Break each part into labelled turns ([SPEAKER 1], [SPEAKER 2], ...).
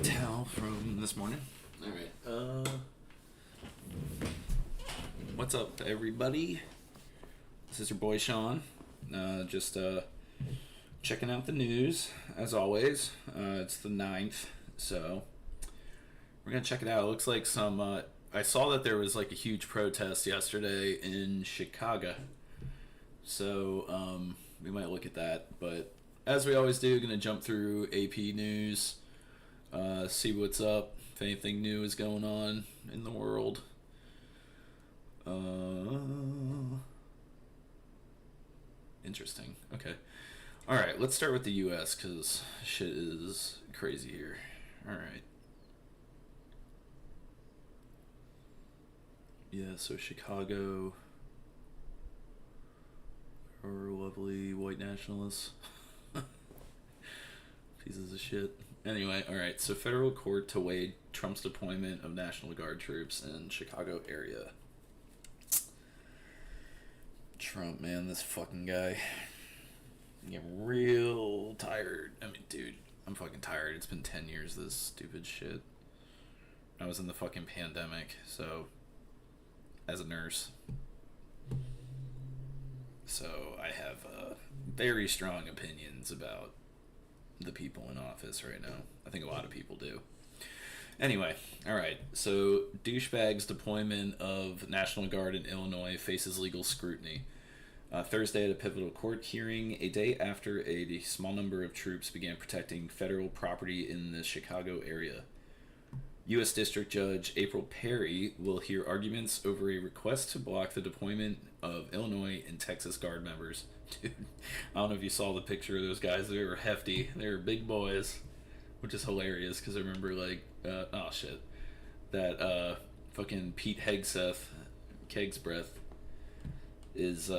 [SPEAKER 1] towel from this morning. All right. What's up, everybody? This is your boy Sean. Just checking out the news as always. It's the 9th, so we're gonna check it out. It looks like some. I saw that there was like a huge protest yesterday in Chicago, so we might look at that. But as we always do, gonna jump through AP news. See what's up, if anything new is going on in the world. Interesting. Okay. Alright, let's start with the US, because shit is crazy here. Alright. Yeah, so Chicago. Our lovely white nationalists. Pieces of shit. Anyway, alright, so federal court to weigh Trump's deployment of National Guard troops in Chicago area. Trump, man, this fucking guy. I'm getting real tired. I mean, dude, I'm fucking tired. It's been 10 years of this stupid shit. I was in the fucking pandemic, so, as a nurse. So, I have very strong opinions about the people in office right now. I think a lot of people do. Anyway, alright, so douchebag's deployment of National Guard in Illinois faces legal scrutiny. Thursday at a pivotal court hearing, a day after a small number of troops began protecting federal property in the Chicago area. U.S. District Judge April Perry will hear arguments over a request to block the deployment of Illinois and Texas Guard members. Dude, I don't know if you saw the picture of those guys. They were hefty. They were big boys, which is hilarious because I remember, like, that fucking Pete Hegseth, Kegsbreath, is,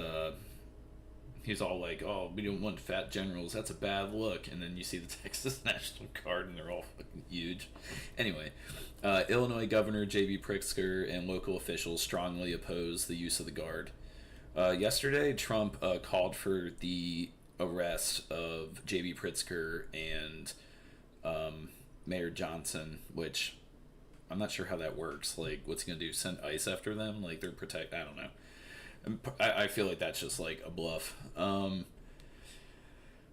[SPEAKER 1] he's all like, oh, we don't want fat generals, that's a bad look. And then you see the Texas National Guard and they're all fucking huge. Anyway, Illinois Governor J.B. Pritzker and local officials strongly oppose the use of the Guard. Yesterday, Trump called for the arrest of J.B. Pritzker and Mayor Johnson, which I'm not sure how that works. Like, what's he going to do, send ICE after them? Like, they're I don't know. I feel like that's just like a bluff.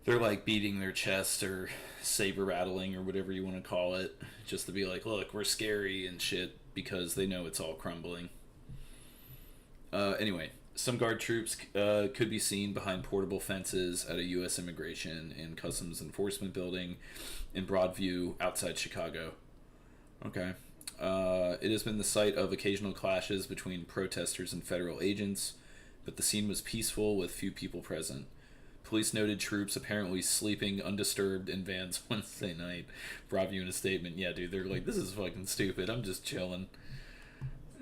[SPEAKER 1] They're like beating their chest or saber rattling or whatever you want to call it, just to be like, look, we're scary and shit, because they know it's all crumbling. Anyway, some Guard troops could be seen behind portable fences at a U.S. Immigration and Customs Enforcement building in Broadview outside Chicago. Okay. It has been the site of occasional clashes between protesters and federal agents, but the scene was peaceful with few people present. Police noted troops apparently sleeping undisturbed in vans Wednesday night. Broadview in a statement, yeah, dude, they're like, this is fucking stupid, I'm just chilling.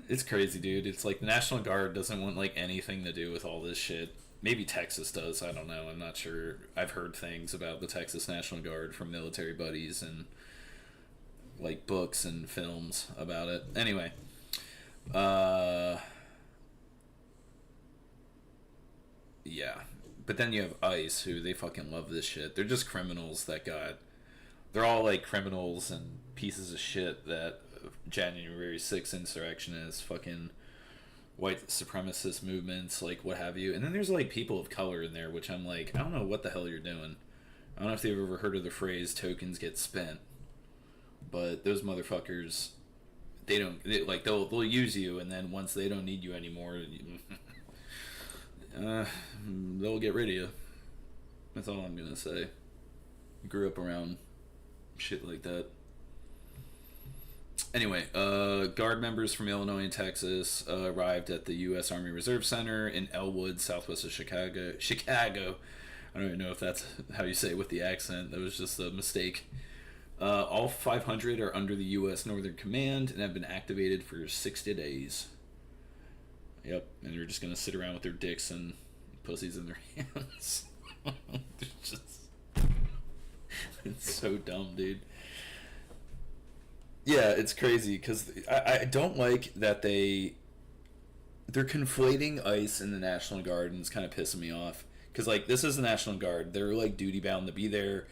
[SPEAKER 1] It's crazy, dude. It's like the National Guard doesn't want like anything to do with all this shit. Maybe Texas does, I don't know, I'm not sure. I've heard things about the Texas National Guard from military buddies and like books and films about it. Anyway, yeah. But then you have ICE, who they fucking love this shit. They're just criminals that they're all like criminals and pieces of shit that January 6th insurrectionists, fucking white supremacist movements, like what have you. And then there's like people of color in there, which I'm like, I don't know what the hell you're doing. I don't know if they've ever heard of the phrase tokens get spent. But those motherfuckers, they'll use you, and then once they don't need you anymore, they'll get rid of you. That's all I'm gonna say. Grew up around shit like that. Anyway, Guard members from Illinois and Texas arrived at the U.S. Army Reserve Center in Elwood, southwest of Chicago. I don't even know if that's how you say it with the accent. That was just a mistake. All 500 are under the U.S. Northern Command and have been activated for 60 days. Yep, and they're just going to sit around with their dicks and pussies in their hands. It's so dumb, dude. Yeah, it's crazy, because I don't like that they're conflating ICE and the National Guard, and it's kind of pissing me off. Because, like, this is the National Guard. They're, like, duty-bound to be there.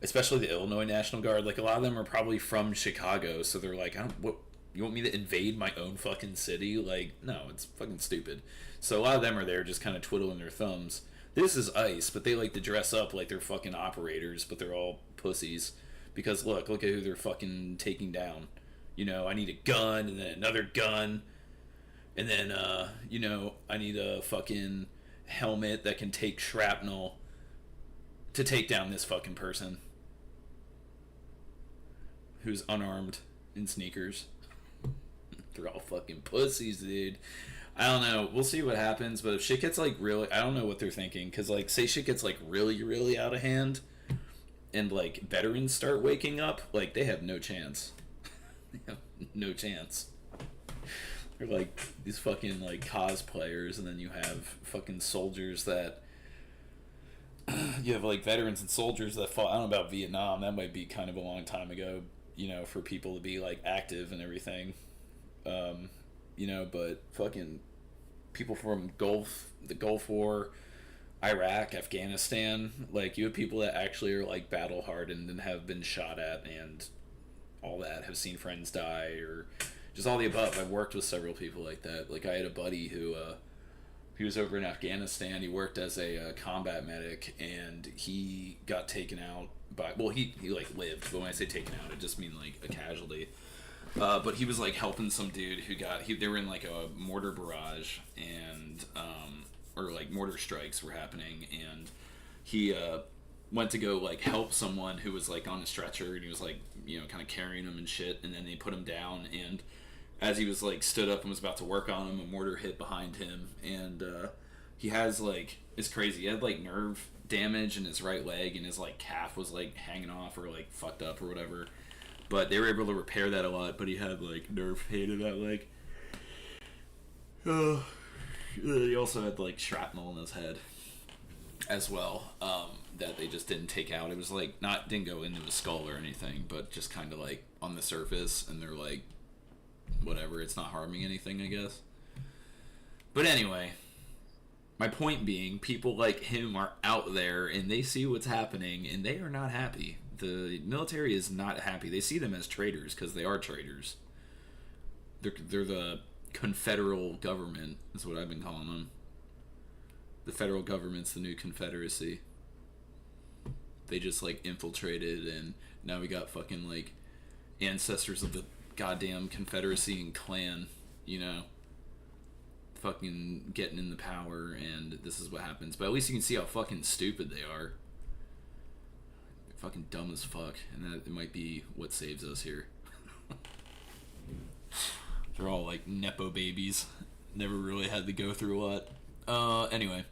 [SPEAKER 1] especially the Illinois National Guard. Like a lot of them are probably from Chicago, so they're like, I don't what you want me to invade my own fucking city? Like, no, it's fucking stupid. So a lot of them are there just kind of twiddling their thumbs. This is ICE, but they like to dress up like they're fucking operators, but they're all pussies. Because look at who they're fucking taking down. You know, I need a gun and then another gun. And then, I need a fucking helmet that can take shrapnel to take down this fucking person who's unarmed in sneakers. They're all fucking pussies, dude. I don't know. We'll see what happens, but if shit gets like really, I don't know what they're thinking. Because like, say shit gets like really, really out of hand, and like veterans start waking up, like they have no chance. They have no chance. They're like these fucking like cosplayers, and then you have fucking soldiers that you have like veterans and soldiers that fought. I don't know about Vietnam. That might be kind of a long time ago, for people to be like active and everything. But fucking people from the Gulf War, Iraq, Afghanistan, like you have people that actually are like battle hardened and have been shot at and all that, have seen friends die or just all the above. I've worked with several people like that. Like I had a buddy who he was over in Afghanistan. He worked as a combat medic, and he got taken out by, well, he like lived, but when I say taken out, it just mean like a casualty. But he was like helping some dude who they were in like a mortar barrage, and or like mortar strikes were happening, and he went to go like help someone who was like on a stretcher, and he was like kind of carrying him and shit, and then they put him down, and as he was like stood up and was about to work on him, a mortar hit behind him, and he has like, it's crazy, he had like nerve damage in his right leg, and his like calf was like hanging off or like fucked up or whatever. But they were able to repair that a lot, but he had, like, nerve pain in that leg. He also had, like, shrapnel in his head as well, that they just didn't take out. It was, like, didn't go into his skull or anything, but just kind of, like, on the surface, and they're like, whatever, it's not harming anything, I guess. But anyway, my point being, people like him are out there, and they see what's happening, and they are not happy. The military is not happy. They see them as traitors because they are traitors. They're the Confederal government, is what I've been calling them. The federal government's the new Confederacy. They just like infiltrated, and now we got fucking like ancestors of the goddamn Confederacy and Klan, fucking getting in the power, and this is what happens. But at least you can see how fucking stupid they are. Fucking dumb as fuck, and that it might be what saves us here. They're all like nepo babies, never really had to go through a lot. Anyway,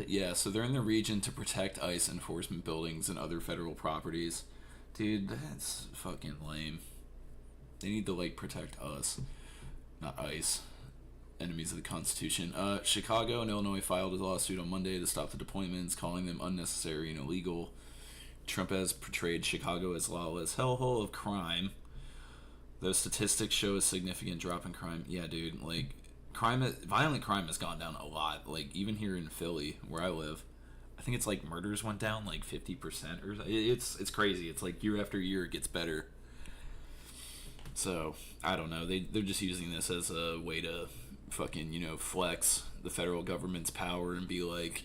[SPEAKER 1] yeah, so they're in the region to protect ICE enforcement buildings and other federal properties. Dude, that's fucking lame. They need to like protect us, not ICE. Enemies of the Constitution. Chicago and Illinois filed a lawsuit on Monday to stop the deployments, calling them unnecessary and illegal. Trump has portrayed Chicago as lawless hellhole of crime. Those statistics show a significant drop in crime. Yeah, dude, like violent crime has gone down a lot. Like even here in Philly, where I live, I think it's like murders went down like 50%, or it's crazy. It's like year after year it gets better. So I don't know. They're just using this as a way to fucking flex the federal government's power and be like,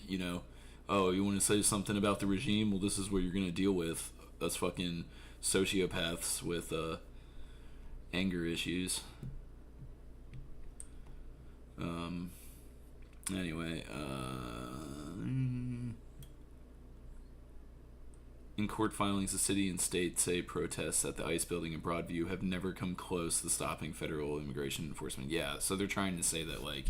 [SPEAKER 1] oh, you want to say something about the regime? Well, this is what you're gonna deal with, us fucking sociopaths with anger issues. Anyway, in court filings, the city and state say protests at the ICE building in Broadview have never come close to stopping federal immigration enforcement. Yeah, so they're trying to say that like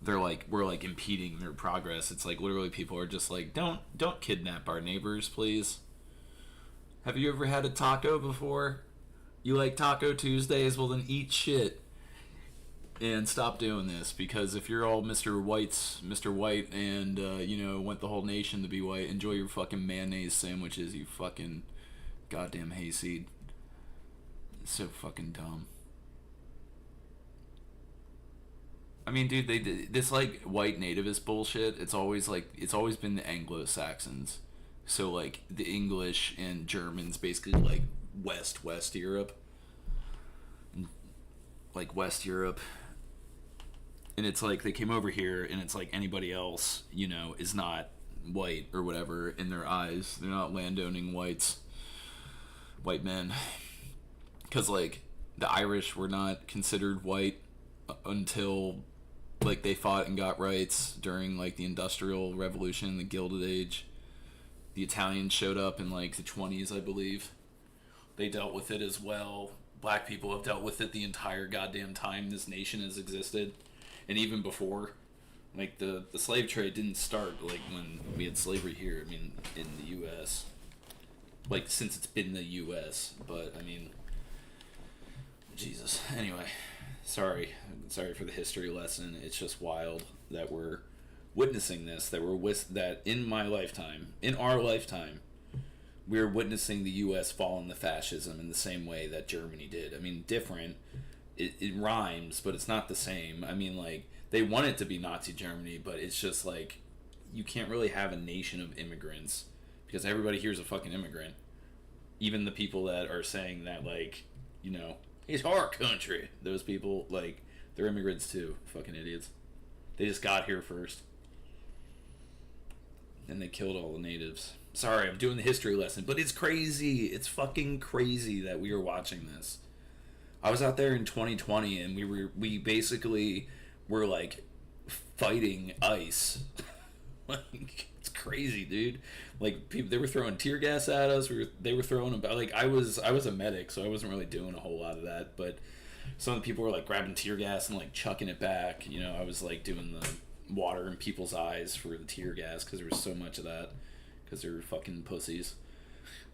[SPEAKER 1] they're like, we're like impeding their progress. It's like literally people are just like, don't kidnap our neighbors, please. Have you ever had a taco before? You like Taco Tuesdays? Well then eat shit and stop doing this, because if you're all Mr. White and want the whole nation to be white, enjoy your fucking mayonnaise sandwiches, you fucking goddamn hayseed. It's so fucking dumb. I mean, dude, they this like white nativist bullshit. It's always been the Anglo-Saxons, so like the English and Germans, basically like West Europe, like West Europe, and it's like they came over here, and it's like anybody else, you know, is not white or whatever in their eyes. They're not landowning white men, because like the Irish were not considered white until like they fought and got rights during like the Industrial Revolution, the Gilded Age. The Italians showed up in like the 20s, I believe. They dealt with it as well. Black people have dealt with it the entire goddamn time this nation has existed, and even before. Like the slave trade didn't start like when we had slavery here. I mean, in the U.S. Like since it's been the U.S. But I mean, Jesus. Anyway, sorry for the history lesson. It's just wild that we're witnessing this. That in my lifetime, in our lifetime, we're witnessing the U.S. fall into fascism in the same way that Germany did. I mean, different. It rhymes, but it's not the same. I mean, like, they want it to be Nazi Germany, but it's just like, you can't really have a nation of immigrants because everybody here is a fucking immigrant. Even the people that are saying that, like, you know, it's our country. Those people, like, they're immigrants too. Fucking idiots. They just got here first. And they killed all the natives. Sorry, I'm doing the history lesson, but it's crazy. It's fucking crazy that we are watching this. I was out there in 2020 and we basically were like fighting ICE. Like, it's crazy, dude. Like, people, they were throwing tear gas at us. They were throwing them. Like, I was a medic, so I wasn't really doing a whole lot of that. But some of the people were like grabbing tear gas and like chucking it back. You know, I was like doing the water in people's eyes for the tear gas because there was so much of that because they were fucking pussies.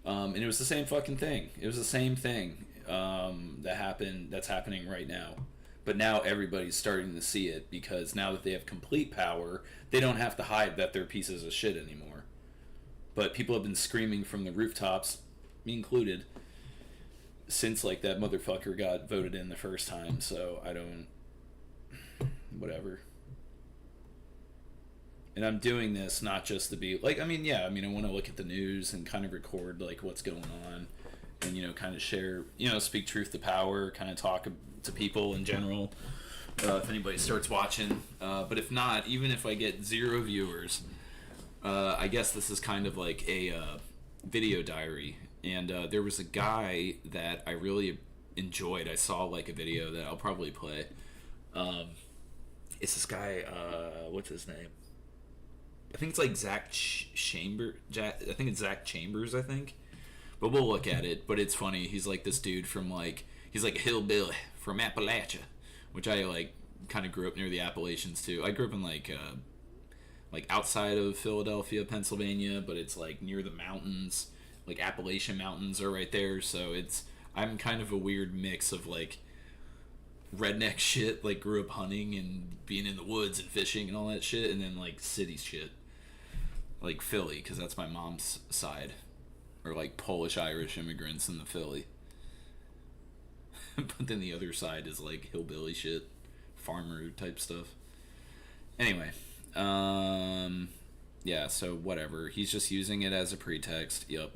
[SPEAKER 1] And it was the same fucking thing. It was the same thing that's happening right now. But now everybody's starting to see it because now that they have complete power, they don't have to hide that they're pieces of shit anymore. But people have been screaming from the rooftops, me included, since like that motherfucker got voted in the first time. So I don't, whatever. And I'm doing this not just to be like, I mean, yeah, I mean, I want to look at the news and kind of record like what's going on, and you know, kind of share, you know, speak truth to power, kind of talk to people in general. If anybody starts watching, but if not, even if I get 0 viewers, I guess this is kind of like a video diary. And there was a guy that I really enjoyed. I saw like a video that I'll probably play. It's this guy. What's his name? I think it's like Zach Chambers. I think it's Zach Chambers. I think, but we'll look at it. But it's funny. He's like this dude from like he's like a hillbilly from Appalachia, which I like. Kind of grew up near the Appalachians too. I grew up in like outside of Philadelphia, Pennsylvania, but it's like near the mountains. Like Appalachian Mountains are right there, so I'm kind of a weird mix of like redneck shit, like grew up hunting and being in the woods and fishing and all that shit, and then like city shit, like Philly, because that's my mom's side, or like Polish Irish immigrants in the Philly. But then the other side is like hillbilly shit, farmer type stuff. Anyway, yeah, so whatever. He's just using it as a pretext. Yep.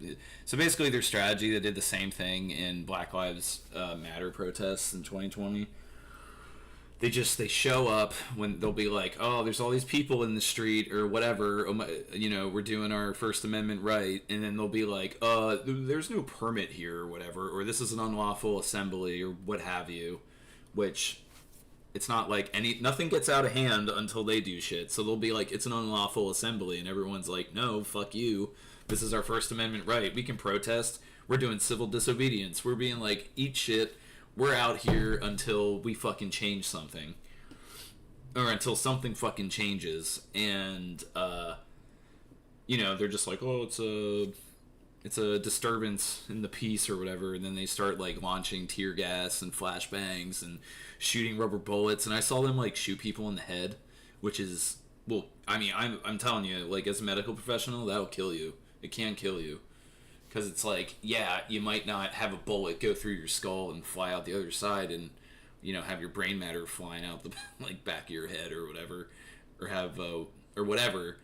[SPEAKER 1] So basically, their strategy, they did the same thing in Black Lives Matter protests in 2020. They show up when they'll be like, oh, there's all these people in the street or whatever, you know, we're doing our First Amendment right, and then they'll be like, there's no permit here or whatever, or this is an unlawful assembly or what have you, which it's not like nothing gets out of hand until they do shit. So they'll be like, it's an unlawful assembly, and everyone's like, no, fuck you. This is our First Amendment right. We can protest. We're doing civil disobedience. We're being like, eat shit. We're out here until we fucking change something. Or until something fucking changes. And, you know, they're just like, oh, it's a disturbance in the peace or whatever. And then they start like launching tear gas and flashbangs and shooting rubber bullets. And I saw them like shoot people in the head, which is, well, I mean, I'm telling you, like, as a medical professional, that'll kill you. It can kill you. Because it's like, yeah, you might not have a bullet go through your skull and fly out the other side and, have your brain matter flying out the like back of your head or whatever, or have or whatever.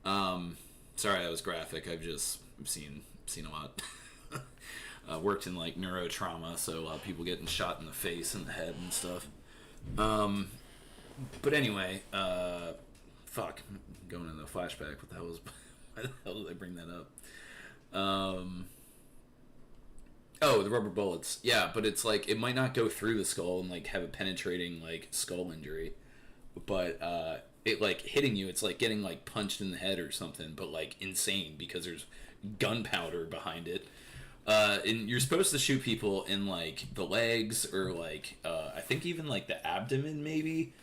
[SPEAKER 1] Sorry, that was graphic. I've seen a lot. Worked in like neurotrauma, so a lot of people getting shot in the face and the head and stuff. But anyway, fuck, going into the flashback. What the hell was? Why the hell did I bring that up? Oh, the rubber bullets. Yeah, but it's like it might not go through the skull and like have a penetrating like skull injury, but it like hitting you. It's like getting like punched in the head or something, but like insane because there's gunpowder behind it. And you're supposed to shoot people in like the legs or like I think even like the abdomen maybe.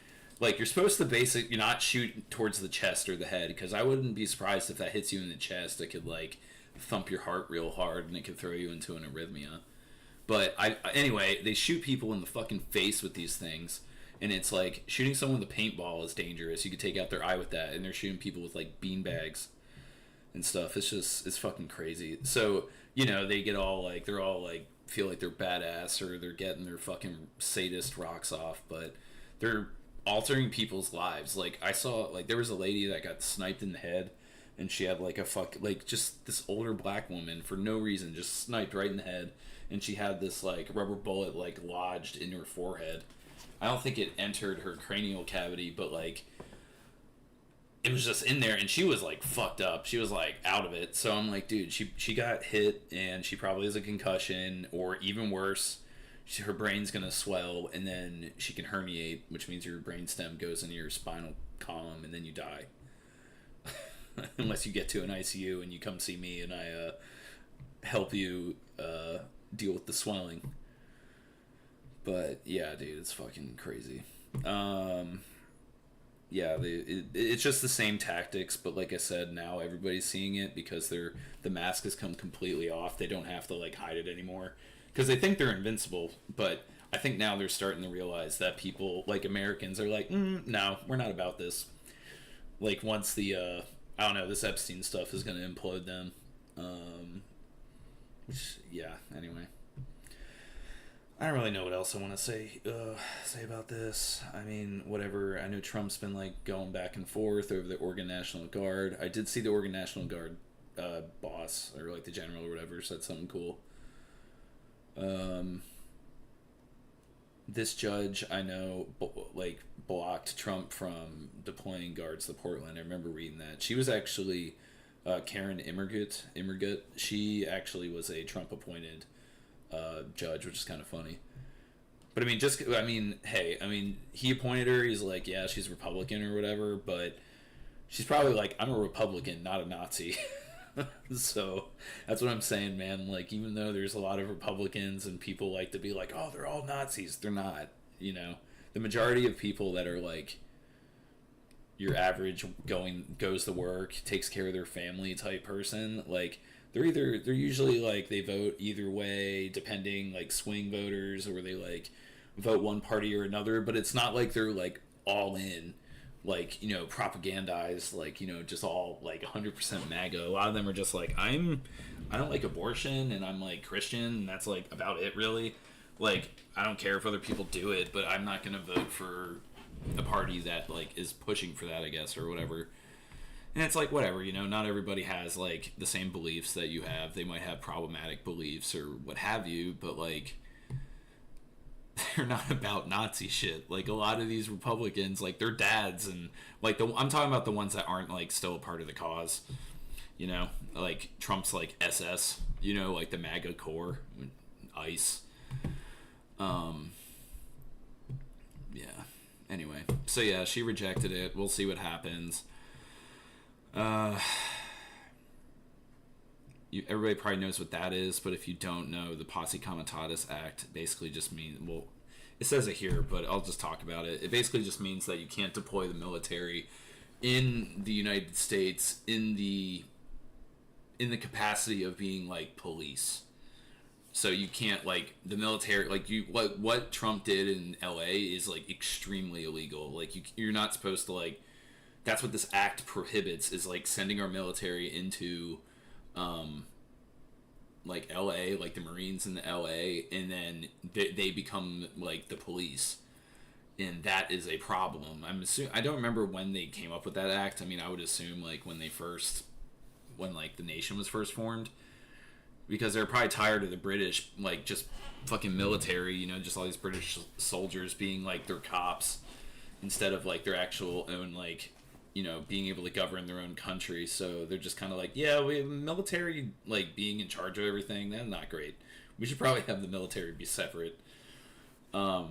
[SPEAKER 1] Like you're supposed to you're not shoot towards the chest or the head because I wouldn't be surprised if that hits you in the chest. It could like thump your heart real hard and it could throw you into an arrhythmia. But anyway, they shoot people in the fucking face with these things, and it's like shooting someone with a paintball is dangerous. You could take out their eye with that, and they're shooting people with like beanbags and stuff. It's fucking crazy. So they get all like they're all like feel like they're badass or they're getting their fucking sadist rocks off, but they're altering people's lives. Like I saw like there was a lady that got sniped in the head, and she had like just this older black woman for no reason just sniped right in the head, and she had this like rubber bullet like lodged in her forehead. I don't think it entered her cranial cavity, but like it was just in there, and she was like fucked up. She was like out of it. So I'm like, dude, she got hit, and she probably has a concussion, or even worse, her brain's gonna swell, and then she can herniate, which means your brainstem goes into your spinal column, and then you die. Unless you get to an ICU and you come see me and I help you deal with the swelling. But yeah, dude, it's fucking crazy. Yeah, it's just the same tactics, but like I said, now everybody's seeing it because the mask has come completely off. They don't have to like hide it anymore because they think they're invincible. But I think now they're starting to realize that people like Americans are like, no, we're not about this. Like once the I don't know, this Epstein stuff is going to implode them. Yeah, anyway. I don't really know what else I want to say about this. I mean, whatever. I know Trump's been, like, going back and forth over the Oregon National Guard. I did see the Oregon National Guard boss, or, like, the general or whatever, said something cool. This judge, I know, blocked Trump from deploying guards to Portland. I remember reading that. She was actually Karen Immergut. She actually was a Trump-appointed judge, which is kind of funny. But hey, he appointed her. He's like, yeah, she's Republican or whatever, but she's probably like, I'm a Republican, not a Nazi. So that's what I'm saying, man. Like, even though there's a lot of Republicans and people like to be like, oh, they're all Nazis, they're not. The majority of people that are like your average goes to work, takes care of their family type person, like they're usually like they vote either way, depending, like swing voters, or they like vote one party or another, but it's not like they're like all in, like, propagandized, like, just all like 100% MAGA. A lot of them are just like, I don't like abortion, and I'm like Christian, and that's like about it, really. Like, I don't care if other people do it, but I'm not gonna vote for a party that like is pushing for that, I guess, or whatever. And it's like, whatever, not everybody has like the same beliefs that you have. They might have problematic beliefs or what have you, but like they're not about Nazi shit. Like, a lot of these Republicans, like, their dads, and like I'm talking about the ones that aren't like still a part of the cause. Like Trump's like SS, like the MAGA core, ICE. Yeah. Anyway, so yeah, she rejected it. We'll see what happens. Everybody probably knows what that is, but if you don't know, the Posse Comitatus Act basically just means, well, it says it here, but I'll just talk about it. It basically just means that you can't deploy the military in the United States in the capacity of being like police. So you can't, like, the military, like, what Trump did in LA is like extremely illegal. Like, you're not supposed to, like, that's what this act prohibits, is like sending our military into like LA, like the Marines in the LA, and then they become like the police. and that is a problem. I don't remember when they came up with that act. I mean, I would assume like when like the nation was first formed, because they're probably tired of the British like just fucking military, just all these British soldiers being like their cops instead of like their actual own like being able to govern their own country. So they're just kind of like, yeah, we have military like being in charge of everything. That's not great. We should probably have the military be separate. So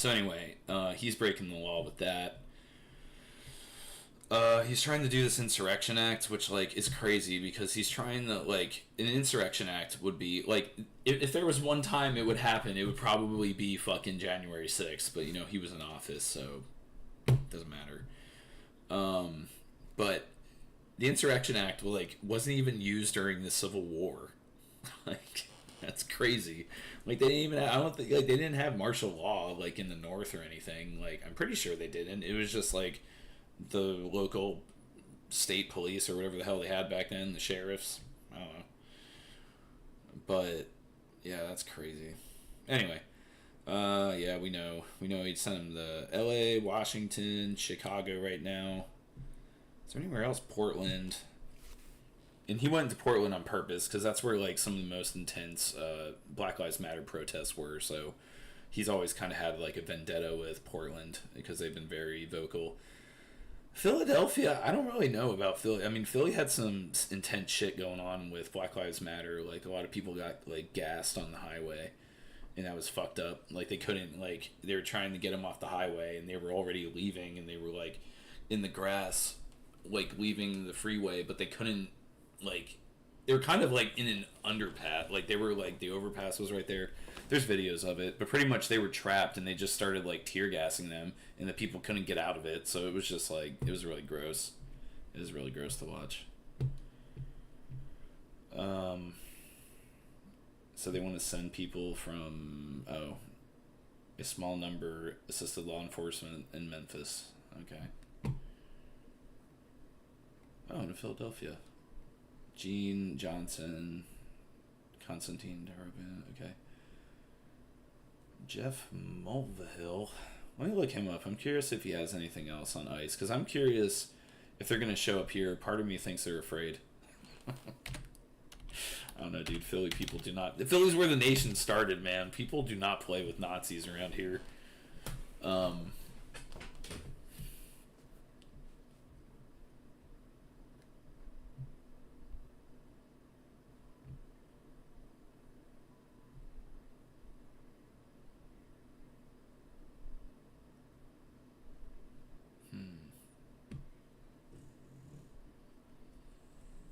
[SPEAKER 1] anyway, he's breaking the law with that. He's trying to do this insurrection act, which like is crazy because he's trying to like an insurrection act would be like if there was one time it would happen, it would probably be fucking January 6th. But he was in office, so it doesn't matter. But the insurrection act like wasn't even used during the Civil War. Like that's crazy. Like they didn't even I don't think like they didn't have martial law like in the North or anything. Like I'm pretty sure they didn't. It was just like the local state police or whatever the hell they had back then, the sheriffs. I don't know. But yeah, that's crazy. Anyway, yeah, we know he'd sent him to L.A., Washington, Chicago right now. Is there anywhere else? Portland. And he went to Portland on purpose because that's where like some of the most intense Black Lives Matter protests were. So he's always kind of had like a vendetta with Portland because they've been very vocal. Philadelphia, I don't really know about Philly. I mean, Philly had some intense shit going on with Black Lives Matter. Like, a lot of people got, like, gassed on the highway, and that was fucked up. Like, they couldn't, like, they were trying to get them off the highway, and they were already leaving, and they were, like, in the grass, like, leaving the freeway, but they couldn't, like, they were kind of, like, in an underpass. Like, they were, like, the overpass was right there. There's videos of it, but pretty much they were trapped, and they just started, like, tear gassing them, and the people couldn't get out of it, so it was just, like, it was really gross. It was really gross to watch. So they want to send people from, a small number assisted law enforcement in Memphis. Okay. Oh, in Philadelphia. Gene Johnson, Constantine Darabin, okay. Jeff Mulvihill. Let me look him up. I'm curious if he has anything else on ice, because I'm curious if they're going to show up here. Part of me thinks they're afraid. I don't know, dude. Philly people do not... Philly's where the nation started, man. People do not play with Nazis around here.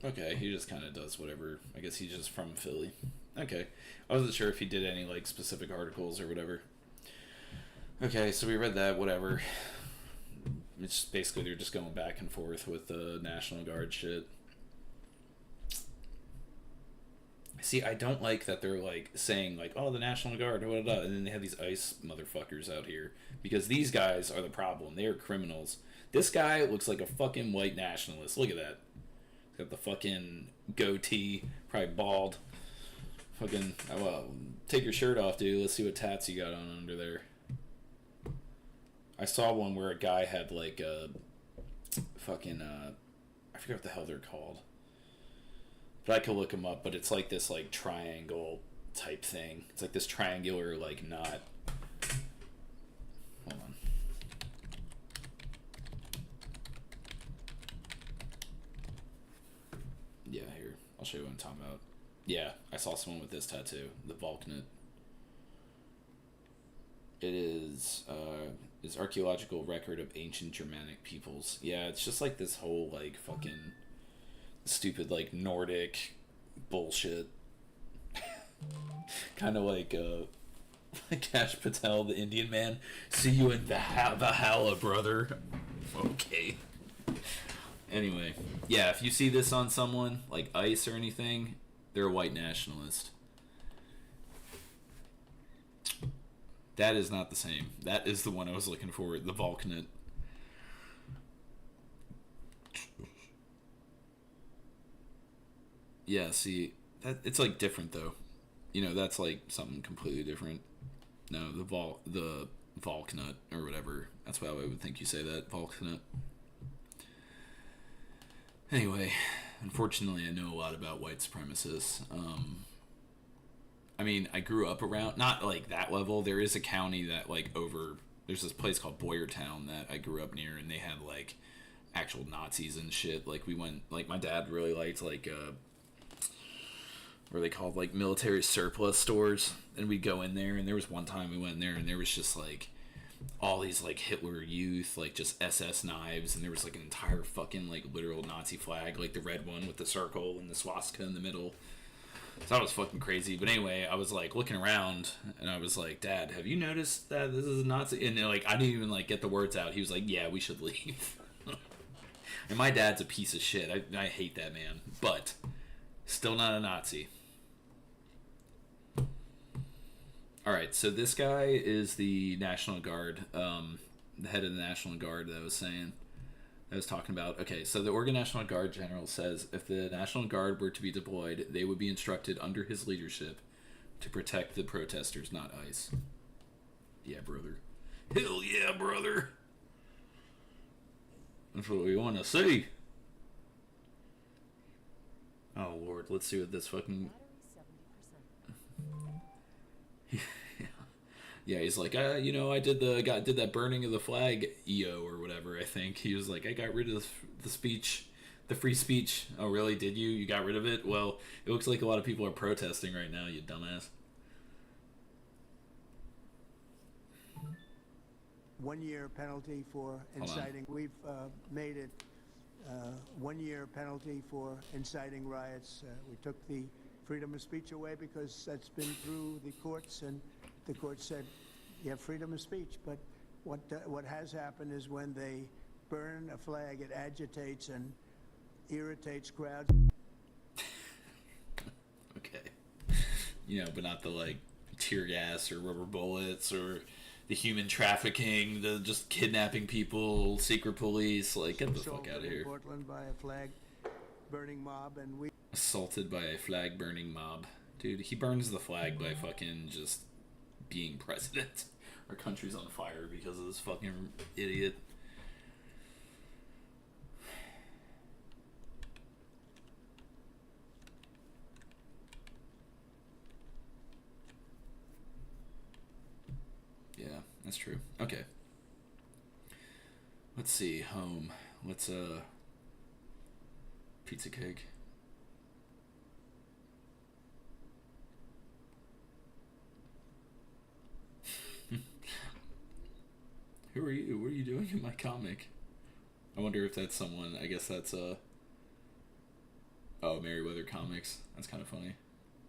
[SPEAKER 1] Okay, he just kind of does whatever. I guess he's just from Philly. Okay. I wasn't sure if he did any, like, specific articles or whatever. Okay, so we read that, whatever. It's basically they're just going back and forth with the National Guard shit. See, I don't like that they're, like, saying, like, oh, the National Guard, and then they have these ICE motherfuckers out here. Because these guys are the problem. They are criminals. This guy looks like a fucking white nationalist. Look at that. Got the fucking goatee, probably bald. Fucking, well, take your shirt off, dude. Let's see what tats you got on under there. I saw one where a guy had like a fucking, I forget what the hell they're called. But I could look them up, but it's like this like triangle type thing. It's like this triangular like knot. Hold on. Yeah, here. I'll show you what I'm talking about. Yeah, I saw someone with this tattoo. The Vulcanet. It is archaeological record of ancient Germanic peoples. Yeah, it's just like this whole like fucking stupid like Nordic bullshit. Kind of like Kash Patel, the Indian man. See you in Valhalla, brother. Okay. Anyway, yeah, if you see this on someone, like ICE or anything, they're a white nationalist. That is not the same. That is the one I was looking for, the Vulcanet. Yeah, see, that it's like different though. That's like something completely different. No, the Volknut or whatever. That's how I would think you say that, Volknut. Anyway, unfortunately, I know a lot about white supremacists. I mean, I grew up around, not like that level. There is a county that, like, there's this place called Boyertown that I grew up near, and they had, like, actual Nazis and shit. Like, we went, like, my dad really liked, like, what are they called, like, military surplus stores, and we'd go in there, and there was one time we went in there, and there was just, like, all these, like, Hitler Youth, like, just SS knives, and there was, like, an entire fucking, like, literal Nazi flag, like the red one with the circle and the swastika in the middle. So that was fucking crazy. But anyway, I was, like, looking around, and I was like, Dad, have you noticed that this is a Nazi? And, like, I didn't even, like, get the words out. He was like, yeah, we should leave. And my dad's a piece of shit. I hate that man. But still not a Nazi. Alright, so this guy is the National Guard, the head of the National Guard that I was talking about. Okay, so the Oregon National Guard General says if the National Guard were to be deployed, they would be instructed under his leadership to protect the protesters, not ICE. Yeah, brother. Hell yeah, brother! That's what we want to see. Oh, Lord, let's see what this fucking... Yeah, he's like, I did that burning of the flag EO or whatever. I think he was like, I got rid of the free speech. Oh, really? Did you? You got rid of it? Well, it looks like a lot of people are protesting right now. You dumbass.
[SPEAKER 2] 1 year penalty for inciting. We've made it 1 year penalty for inciting riots. We took the freedom of speech away because that's been through the courts, and the court said you have freedom of speech. But what has happened is when they burn a flag, it agitates and irritates crowds.
[SPEAKER 1] Okay. But not the, like, tear gas or rubber bullets or the human trafficking, the just kidnapping people, secret police. Like, get the fuck out of here.
[SPEAKER 2] Portland by a flag burning mob, and we
[SPEAKER 1] assaulted by a flag burning mob. Dude, he burns the flag by fucking just being president. Our country's on fire because of this fucking idiot. Yeah, that's true. Okay. Let's see, home. Let's, pizza cake. Who are you? What are you doing in my comic? I wonder if that's someone. I guess that's oh, Merryweather Comics. That's kind of funny.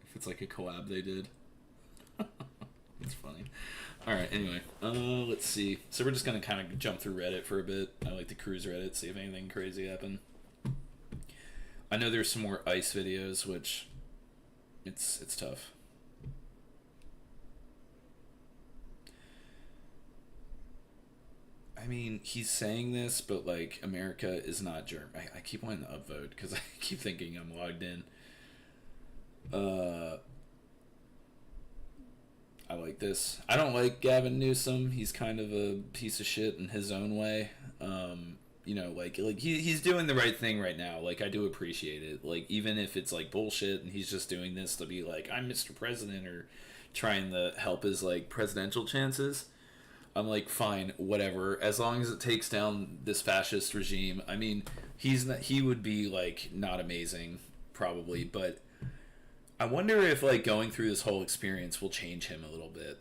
[SPEAKER 1] If it's like a collab they did. That's funny. Alright, anyway. Let's see. So we're just gonna kind of jump through Reddit for a bit. I like to cruise Reddit, see if anything crazy happened. I know there's some more ICE videos, which it's tough. I mean, he's saying this, but, like, America is not German. I keep wanting to upvote because I keep thinking I'm logged in. I like this. I don't like Gavin Newsom. He's kind of a piece of shit in his own way. Like he's doing the right thing right now. Like, I do appreciate it. Like, even if it's, like, bullshit and he's just doing this to be like, I'm Mr. President, or trying to help his, like, presidential chances. I'm like, fine, whatever, as long as it takes down this fascist regime. I mean, he would be, like, not amazing, probably, but I wonder if, like, going through this whole experience will change him a little bit.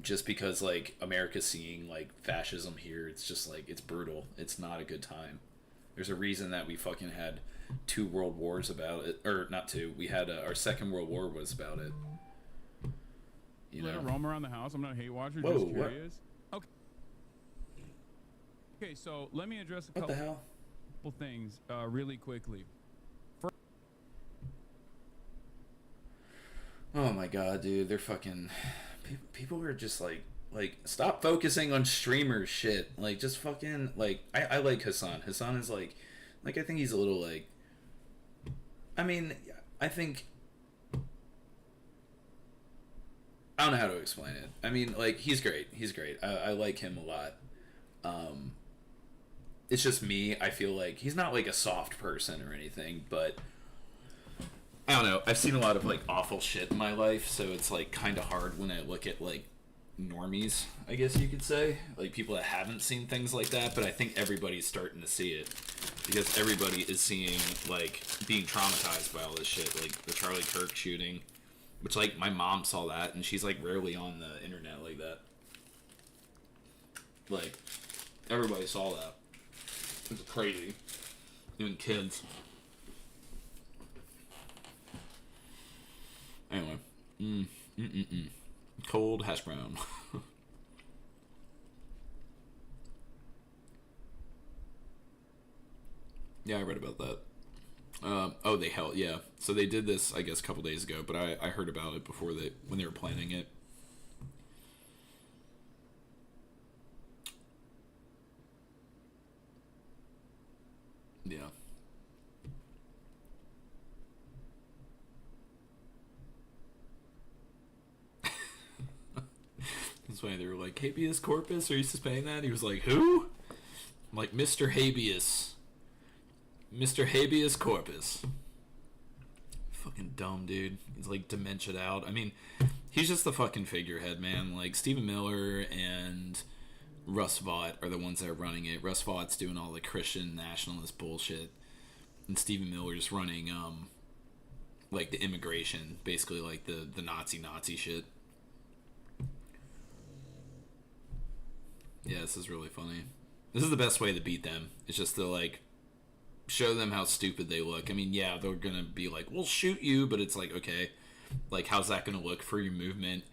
[SPEAKER 1] Just because, like, America's seeing, like, fascism here, it's just, like, it's brutal. It's not a good time. There's a reason that we fucking had 2 world wars about it. Or, not 2, we had, our second world war was about it.
[SPEAKER 3] Let it roam around the house. I'm not a hate watcher.
[SPEAKER 1] Whoa,
[SPEAKER 3] just curious. What? Okay, so let me address a couple things really quickly.
[SPEAKER 1] Oh my god, dude, they're fucking... People are just like, stop focusing on streamer shit. Like, just fucking, like, I like Hassan. Hassan is like, I think he's a little, like... I mean, I think I don't know how to explain it. I mean, like, he's great. He's great. I like him a lot. It's just me. I feel like he's not like a soft person or anything, but I don't know. I've seen a lot of like awful shit in my life, so it's like kind of hard when I look at like normies, I guess you could say, like people that haven't seen things like that. But I think everybody's starting to see it because everybody is seeing like being traumatized by all this shit, like the Charlie Kirk shooting, which like my mom saw that and she's like rarely on the internet like that. Like everybody saw that. It's crazy. Even kids. Anyway. Cold hash brown. Yeah, I read about that. Oh, they held, yeah. So they did this, I guess, a couple days ago, but I heard about it before when they were planning it. Yeah. That's why they were like, habeas corpus, are you suspending that? He was like, who? I'm like, Mr. Habeas. Mr. Habeas Corpus. Fucking dumb, dude. He's like dementia out. I mean, he's just the fucking figurehead, man. Like, Stephen Miller and Russ Vought are the ones that are running it. Russ Vaught's doing all the Christian nationalist bullshit. And Stephen Miller's running, like, the immigration. Basically, like, the Nazi shit. Yeah, this is really funny. This is the best way to beat them. It's just to, like, show them how stupid they look. I mean, yeah, they're gonna be like, we'll shoot you, but it's like, okay, like, how's that gonna look for your movement?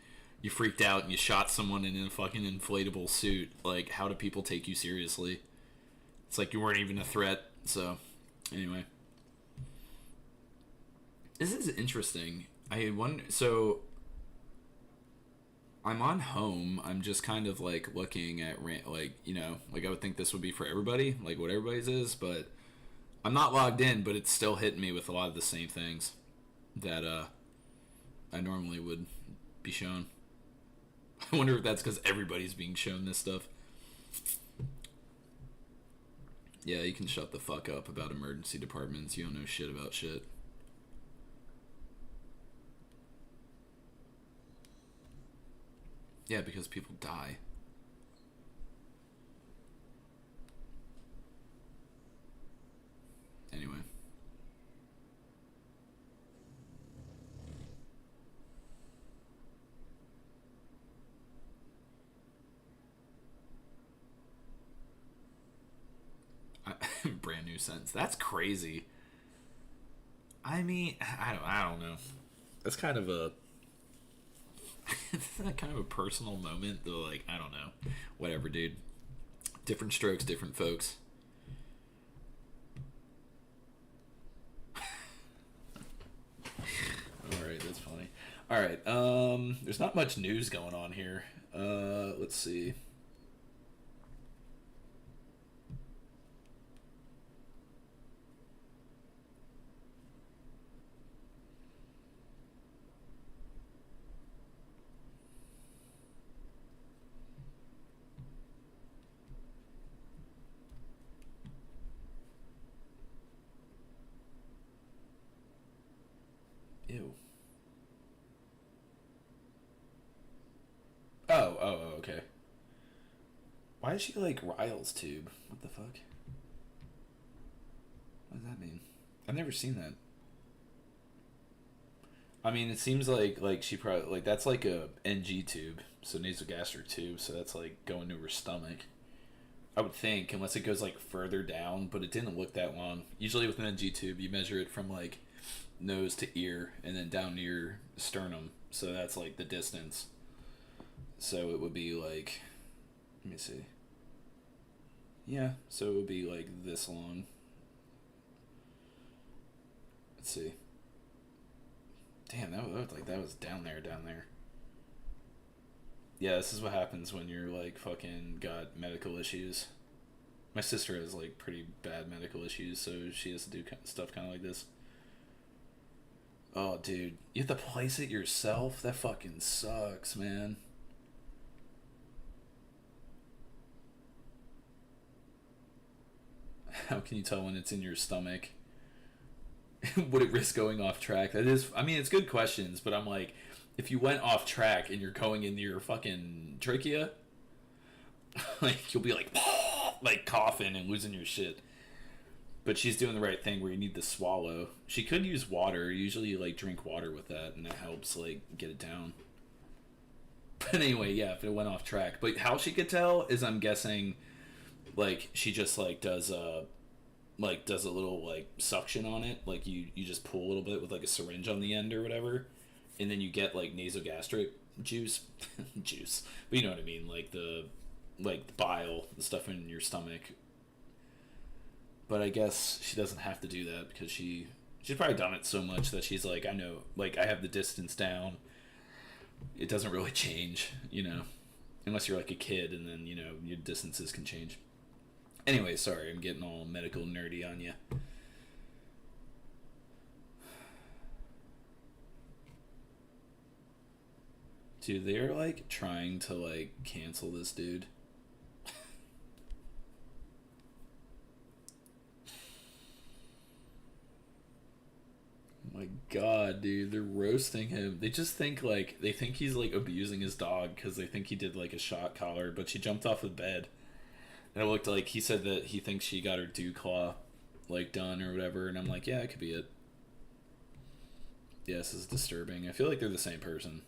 [SPEAKER 1] You freaked out and you shot someone in a fucking inflatable suit. Like, how do people take you seriously? It's like you weren't even a threat. So, anyway. This is interesting. I wonder, so I'm on home. I'm just kind of like looking at, like, you know, like I would think this would be for everybody, like what everybody's is, but I'm not logged in, but it's still hitting me with a lot of the same things that I normally would be shown. I wonder if that's because everybody's being shown this stuff. Yeah, you can shut the fuck up about emergency departments. You don't know shit about shit. Yeah, because people die. Anyway. Brand new sentence. That's crazy. I mean, I don't know. That's kind of a kind of a personal moment though, like, I don't know. Whatever, dude. Different strokes, different folks. Alright, that's funny. Alright, there's not much news going on here. Let's see. Ew. Oh, okay. Why is she like Ryle's tube? What the fuck? What does that mean? I've never seen that. I mean, it seems like she probably, like, that's like a NG tube, so nasogastric tube, so that's like going to her stomach. I would think, unless it goes like further down, but it didn't look that long. Usually with an NG tube, you measure it from like nose to ear and then down to your sternum, so that's like the distance. So it would be like, let me see. Yeah, so it would be like this long. Let's see. Damn, that looked like that was down there. Yeah, this is what happens when you're like fucking got medical issues. My sister has like pretty bad medical issues, so she has to do stuff kind of like this. Oh, dude, you have to place it yourself? That fucking sucks, man. How can you tell when it's in your stomach? Would it risk going off track? That is, I mean, it's good questions, but I'm like, if you went off track and you're going into your fucking trachea, like, you'll be like coughing and losing your shit. But she's doing the right thing where you need to swallow. She could use water. Usually you, like, drink water with that, and that helps, like, get it down. But anyway, yeah, if it went off track. But how she could tell is, I'm guessing, like, she just, like, does a little, like, suction on it. Like, you just pull a little bit with, like, a syringe on the end or whatever. And then you get, like, nasogastric juice. Juice. But you know what I mean. Like, the bile, the stuff in your stomach. But I guess she doesn't have to do that because she's probably done it so much that she's like, I know, like, I have the distance down. It doesn't really change, you know, unless you're like a kid and then, you know, your distances can change. Anyway, sorry, I'm getting all medical nerdy on you. Dude, they're like trying to like cancel this dude. My god, dude, they're roasting him. They just think like they think he's like abusing his dog because they think he did like a shot collar, but she jumped off the bed, and it looked like he said that he thinks she got her dew claw like done or whatever, and I'm like, yeah, it could be it. Yes, it's disturbing. I feel like they're the same person.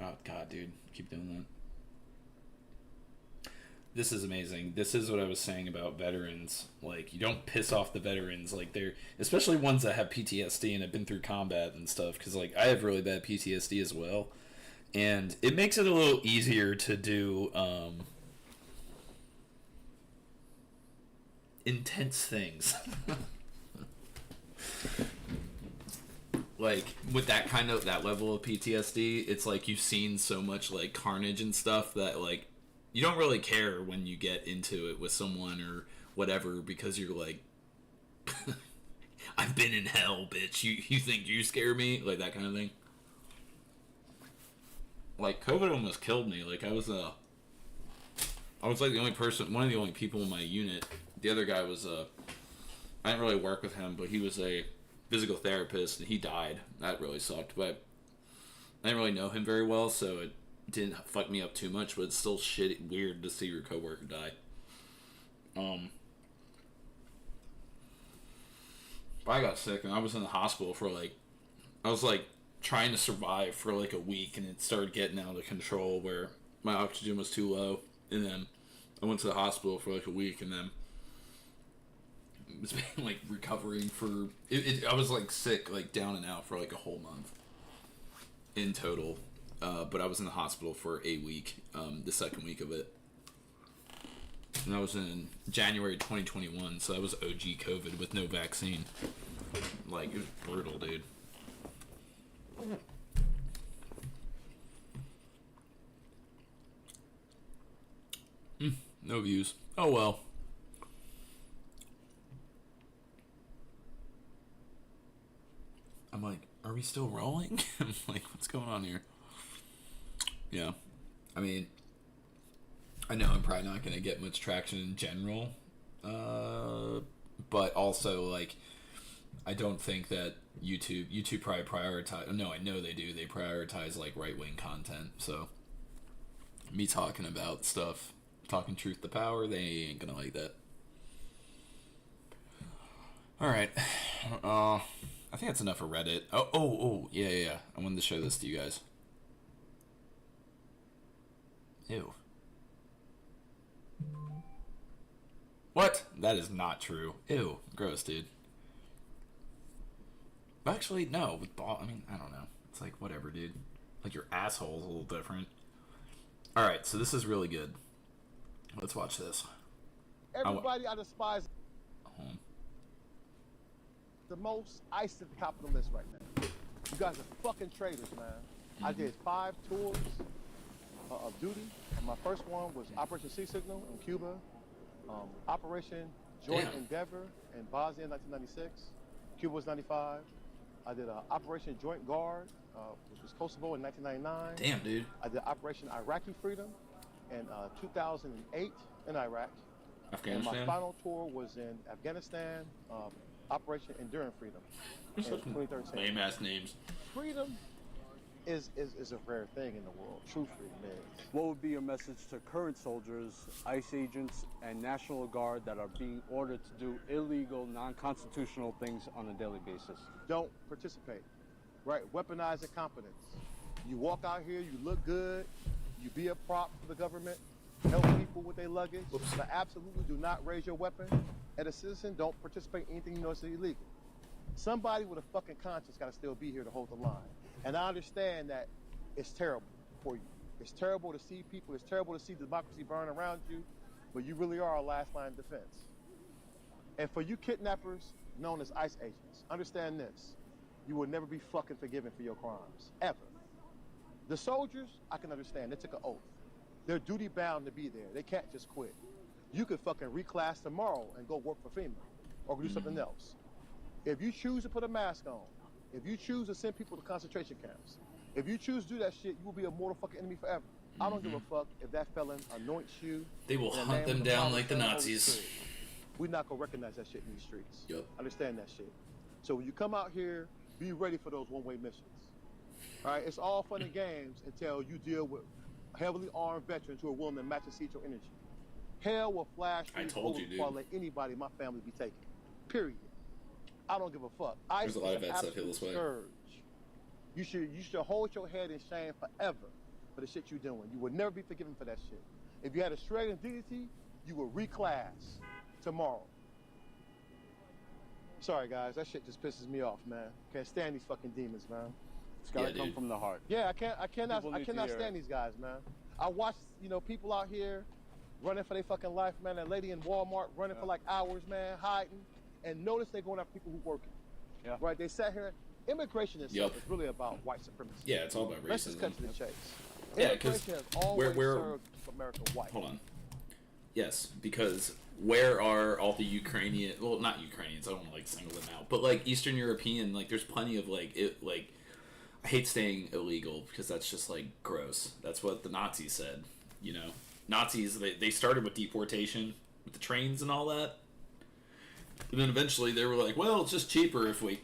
[SPEAKER 1] Oh god, dude, keep doing that. This is amazing. This is what I was saying about veterans. Like, you don't piss off the veterans. Like, they're, especially ones that have PTSD and have been through combat and stuff. Because, like, I have really bad PTSD as well. And it makes it a little easier to do intense things. Like, with that level of PTSD, it's like you've seen so much, like, carnage and stuff that, like, you don't really care when you get into it with someone or whatever because you're like, I've been in hell, bitch. You think you scare me? Like, that kind of thing. Like, COVID almost killed me. Like, I was like the only person, one of the only people in my unit. The other guy was, I didn't really work with him, but he was a physical therapist, and he died. That really sucked, but I didn't really know him very well, so it didn't fuck me up too much, but it's still weird to see your coworker die. But I got sick, and I was in the hospital for, like, I was, like, trying to survive for, like, a week, and it started getting out of control where my oxygen was too low, and then I went to the hospital for, like, a week, and then it was, like, recovering for, I was, like, sick, like, down and out for, like, a whole month in total. But I was in the hospital for a week, the second week of it. And that was in January 2021, so that was OG COVID with no vaccine. Like, it was brutal, dude. No views. Oh well. I'm like, are we still rolling? I'm like, what's going on here? Yeah. I mean, I know I'm probably not going to get much traction in general. But also, like, I don't think that YouTube probably prioritize, no, I know they do. They prioritize, like, right-wing content. So, me talking about stuff, talking truth to power, they ain't going to like that. Alright. I think that's enough for Reddit. Oh, yeah. I wanted to show this to you guys. Ew. What? That is not true. Ew. Gross, dude. Actually, no. With I mean, I don't know. It's like, whatever, dude. Like, your asshole's a little different. Alright, so this is really good. Let's watch this.
[SPEAKER 4] Everybody I despise the most ISIS capitalists right now. You guys are fucking traitors, man. I did 5 tours of duty. My first one was Operation Sea Signal in Cuba, Operation Joint Endeavor in Bosnia in 1996. Cuba was 95. I did Operation Joint Guard, which was Kosovo in 1999.
[SPEAKER 1] Damn, dude.
[SPEAKER 4] I did Operation Iraqi Freedom in 2008 in Iraq.
[SPEAKER 1] Afghanistan.
[SPEAKER 4] And my final tour was in Afghanistan, Operation Enduring Freedom in 2013.
[SPEAKER 1] Lame ass names.
[SPEAKER 4] Freedom is a rare thing in the world. True freedom is.
[SPEAKER 5] What would be your message to current soldiers, ICE agents, and National Guard that are being ordered to do illegal, non-constitutional things on a daily basis?
[SPEAKER 4] Don't participate, right? Weaponize incompetence. You walk out here, you look good, you be a prop for the government, help people with their luggage, but absolutely do not raise your weapon. As a citizen, don't participate in anything you know is illegal. Somebody with a fucking conscience got to still be here to hold the line. And I understand that it's terrible for you. It's terrible to see people, it's terrible to see democracy burn around you, but you really are our last line of defense. And for you kidnappers known as ICE agents, understand this. You will never be fucking forgiven for your crimes, ever. The soldiers, I can understand, they took an oath. They're duty bound to be there. They can't just quit. You could fucking reclass tomorrow and go work for FEMA or do something else. If you choose to put a mask on, if you choose to send people to concentration camps, if you choose to do that shit, you will be a mortal fucking enemy forever. I don't give a fuck if that felon anoints you.
[SPEAKER 1] They will hunt them down like the Nazis.
[SPEAKER 4] We're not gonna recognize that shit in these streets.
[SPEAKER 1] Yep.
[SPEAKER 4] Understand that shit. So when you come out here, be ready for those one-way missions. All right, it's all fun and games until you deal with heavily armed veterans who are willing to match and see your energy. Hell will flash
[SPEAKER 1] I told you, dude.
[SPEAKER 4] before I let anybody in my family be taken. Period. I don't give a fuck.
[SPEAKER 1] There's a lot of vets that feel this way.
[SPEAKER 4] You should hold your head in shame forever for the shit you're doing. You will never be forgiven for that shit. If you had a shred of dignity, you will reclass tomorrow. Sorry guys, that shit just pisses me off, man. Can't stand these fucking demons, man.
[SPEAKER 5] It's gotta come from the heart.
[SPEAKER 4] Yeah, I cannot
[SPEAKER 5] hear
[SPEAKER 4] stand these guys, man. I watch, people out here running for their fucking life, man. That lady in Walmart running for like hours, man, hiding. And notice they're going after people who working.
[SPEAKER 5] Yeah.
[SPEAKER 4] Right? They sat here. Immigration itself is really about white supremacy.
[SPEAKER 1] Yeah, it's all about racism.
[SPEAKER 4] Let's just cut to the chase.
[SPEAKER 1] Yeah, because
[SPEAKER 4] Immigration has always served America white.
[SPEAKER 1] Hold on. Yes, because where are all the Ukrainian? Well, not Ukrainians. I don't want to single them out, but Eastern European. There's plenty of I hate saying illegal because that's just gross. That's what the Nazis said. Nazis they started with deportation with the trains and all that. And then eventually they were like, well, it's just cheaper if we...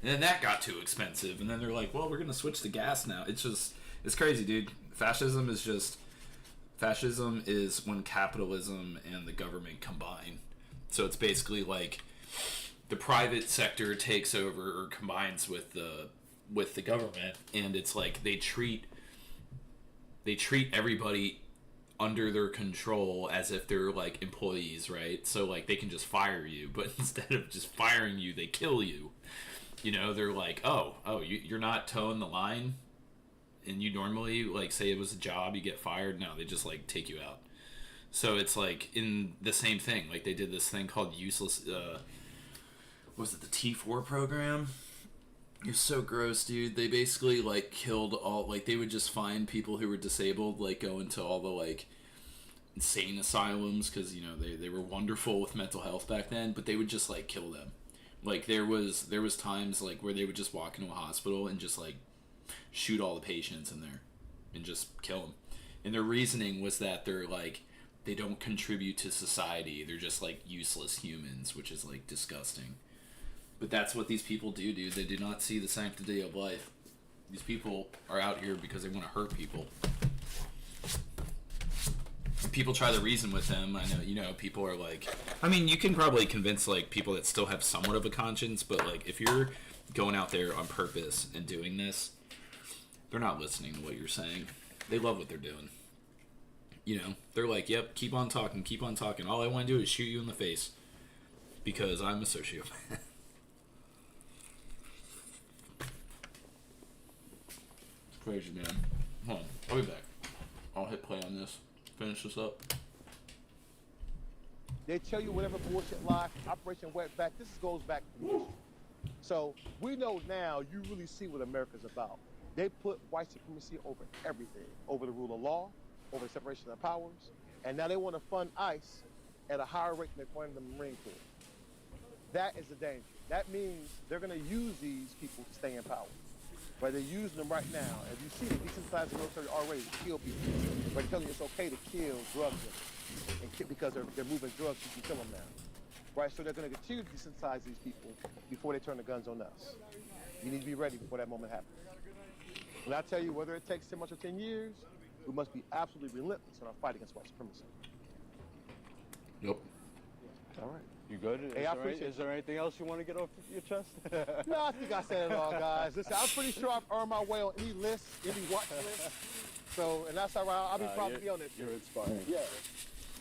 [SPEAKER 1] And then that got too expensive. And then they're like, well, we're going to switch to gas now. It's crazy, dude. Fascism is when capitalism and the government combine. So it's basically the private sector takes over or combines with the government. And it's they treat everybody under their control as if they're employees, right? So they can just fire you, but instead of just firing you, they kill you. They're you're not towing the line, and you normally say it was a job, you get fired. No, they just take you out. So it's in the same thing. They did this thing called useless. Was it the T4 program? It was so gross, dude. They basically killed all they would just find people who were disabled, go into all the insane asylums because they were wonderful with mental health back then, but they would just kill them. There was times where they would just walk into a hospital and just shoot all the patients in there and just kill them. And their reasoning was that they're they don't contribute to society. They're just useless humans, which is disgusting. But that's what these people do, dude. They do not see the sanctity of life. These people are out here because they want to hurt people. And people try to reason with them. I know, people are you can probably convince people that still have somewhat of a conscience, but if you're going out there on purpose and doing this, they're not listening to what you're saying. They love what they're doing. They're yep, keep on talking. All I want to do is shoot you in the face because I'm a sociopath. Crazy, man. Hold on. I'll be back. I'll hit play on this. Finish this up.
[SPEAKER 4] They tell you whatever bullshit lie. Operation Wetback. This goes back to history. So we know now. You really see what America's about. They put white supremacy over everything, over the rule of law, over the separation of powers, and now they want to fund ICE at a higher rate than they're funding the Marine Corps. That is the danger. That means they're going to use these people to stay in power. But they're using them right now. As you see, decentralized military already to kill people. But they're telling you it's okay to kill drug dealers and because they're moving drugs, you can kill them now. Right? So they're going to continue to desensitize these people before they turn the guns on us. You need to be ready before that moment happens. And I tell you, whether it takes 10 months or 10 years, we must be absolutely relentless in our fight against white supremacy.
[SPEAKER 1] Nope.
[SPEAKER 4] All right.
[SPEAKER 5] You good?
[SPEAKER 4] Hey,
[SPEAKER 5] Is there anything else you want to get off your chest?
[SPEAKER 4] No, I think I said it all, guys. Listen, I'm pretty sure I've earned my way on any list, any watch list. So, and that's all right. I'll be proud to be on it.
[SPEAKER 5] You're inspiring.
[SPEAKER 4] Yeah.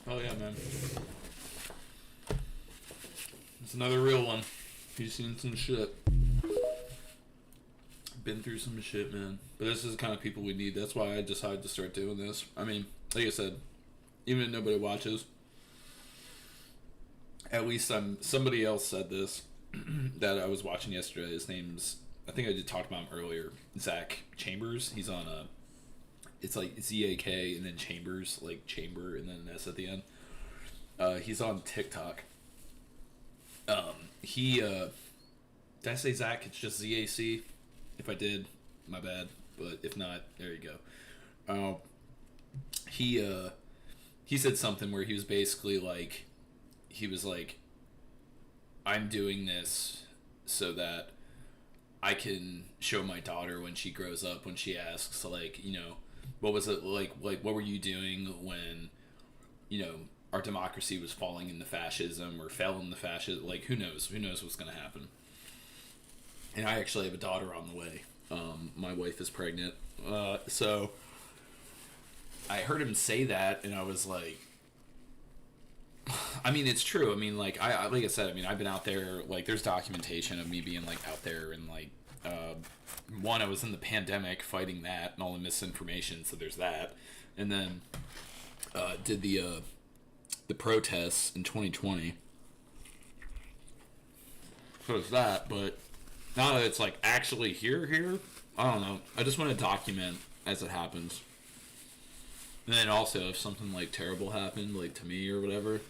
[SPEAKER 1] Oh yeah, man. It's another real one. He's seen some shit. Been through some shit, man. But this is the kind of people we need. That's why I decided to start doing this. I mean, like I said, even if nobody watches, at least somebody else said this that I was watching yesterday. His name's, I think I did talk about him earlier, Zach Chambers. He's on it's like Z-A-K and then Chambers, like chamber and then an S at the end. He's on TikTok. Did I say Zach? It's just Z-A-C. If I did, my bad. But if not, there you go. He said something where he was basically like, I'm doing this so that I can show my daughter when she grows up, when she asks, like, you know, what was it like what were you doing when, you know, our democracy was falling into fascism or fell into fascism? Like, who knows what's going to happen. And I actually have a daughter on the way. My wife is pregnant. So I heard him say that and I was like, I mean, it's true. I mean, like I said, I mean, I've been out there, like, there's documentation of me being, like, out there and, like, one, I was in the pandemic fighting that and all the misinformation, so there's that. And then did the protests in 2020. So it's that, but now that it's, like, actually here, I don't know. I just want to document as it happens. And then also, if something, like, terrible happened, like, to me or whatever,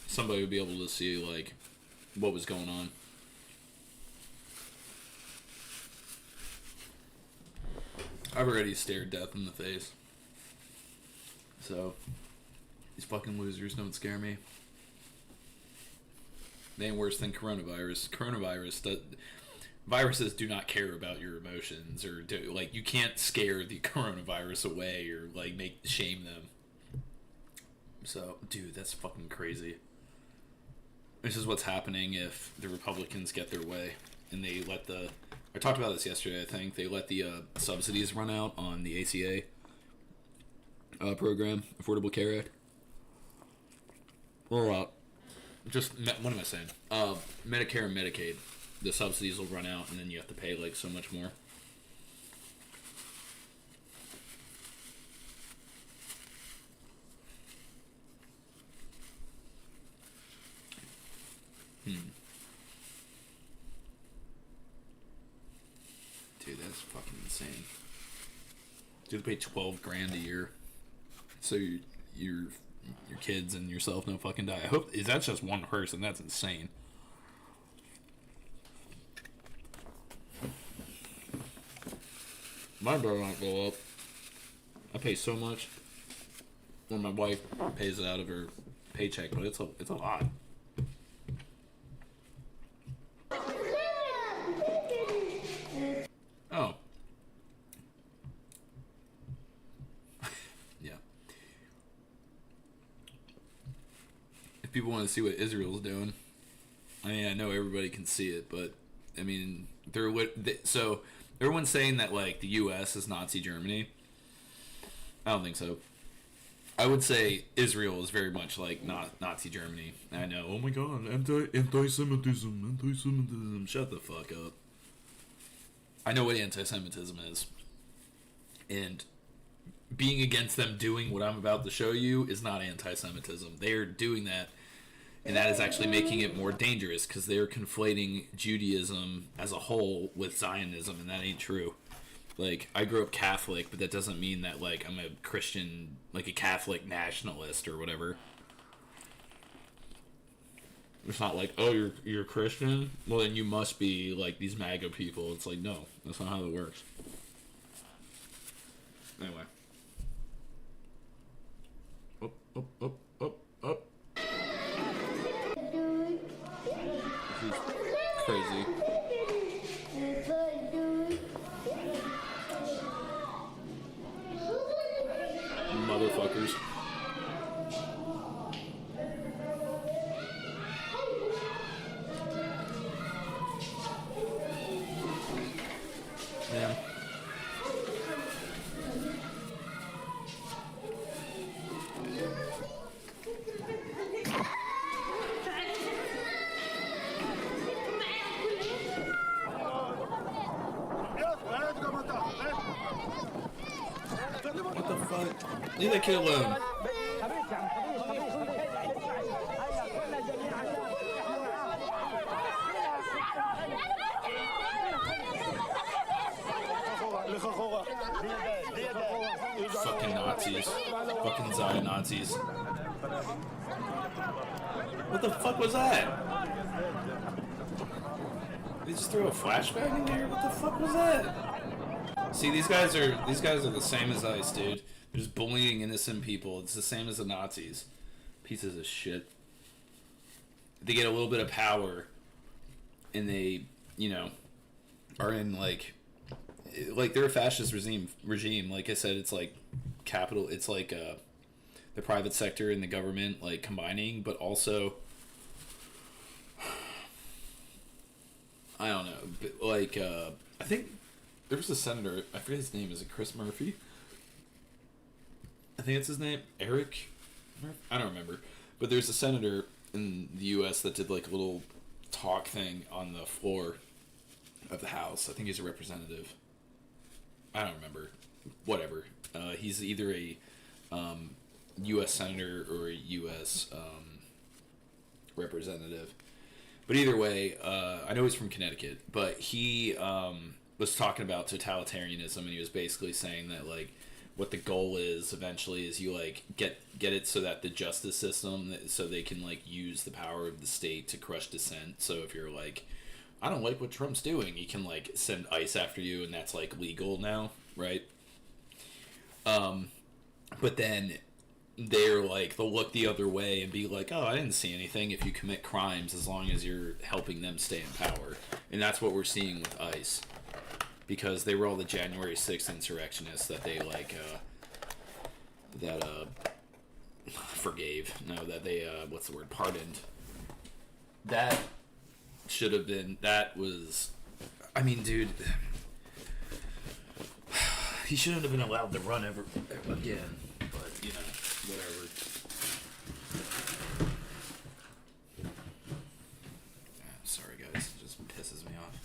[SPEAKER 1] somebody would be able to see, like, what was going on. I've already stared death in the face. So, these fucking losers don't scare me. They ain't worse than coronavirus. Viruses do not care about your emotions, or like, you can't scare the coronavirus away or, like, shame them. So, dude, that's fucking crazy. This is what's happening if the Republicans get their way and they let I talked about this yesterday, I think. They let the subsidies run out on the ACA program, Affordable Care Act. Or, what am I saying? Medicare and Medicaid. The subsidies will run out and then you have to pay, like, so much more. Dude, that's fucking insane. You have to pay $12,000 a year, so your kids and yourself don't fucking die. I hope that's just one person. That's insane. My bill won't go up. I pay so much when my wife pays it out of her paycheck, but it's a lot. Oh. Yeah. If people want to see what Israel's doing, I mean, I know everybody can see it, but I mean, so everyone's saying that, like, the U.S. is Nazi Germany. I don't think so. I would say Israel is very much like Nazi Germany. I know. Oh my God, anti-Semitism. Shut the fuck up. I know what anti-Semitism is. And being against them doing what I'm about to show you is not anti-Semitism. They're doing that, and that is actually making it more dangerous because they're conflating Judaism as a whole with Zionism, and that ain't true. Like, I grew up Catholic, but that doesn't mean that, like, I'm a Christian, like a Catholic nationalist or whatever. It's not like, oh, you're Christian? Well, then you must be, like, these MAGA people. It's like, no, that's not how it works. Anyway. Up, up, up, up, up. This is crazy. Motherfuckers. Yeah. What the fuck? Leave that kid alone. Fucking Nazis. Fucking Zion Nazis. What the fuck was that? They just threw a flashbang in there? What the fuck was that? See, these guys are the same as ICE, dude. They're just bullying innocent people. It's the same as the Nazis. Pieces of shit. They get a little bit of power, and they, you know, are in like they're a fascist regime. Like I said, it's like capital. It's like the private sector and the government like combining, but also I don't know. But like I think there was a senator. I forget his name. Is it Chris Murphy? I think it's his name. Eric Murphy? I don't remember. But there's a senator in the U.S. that did like a little talk thing on the floor of the House. I think he's a representative. I don't remember. Whatever. He's either a U.S. senator or a U.S. Representative. But either way, I know he's from Connecticut. But he was talking about totalitarianism, and he was basically saying that like what the goal is eventually is you like get it so that the justice system, so they can like use the power of the state to crush dissent. So if you're like, I don't like what Trump's doing, you can like send ICE after you, and that's like legal now, right? But then they're like, they'll look the other way and be like, oh, I didn't see anything if you commit crimes as long as you're helping them stay in power. And that's what we're seeing with ICE. Because they were all the January 6th insurrectionists that they like forgave. No, that they what's the word? Pardoned. That should have been. That was. I mean, dude, he shouldn't have been allowed to run ever again. But you know, whatever. Sorry, guys, it just pisses me off.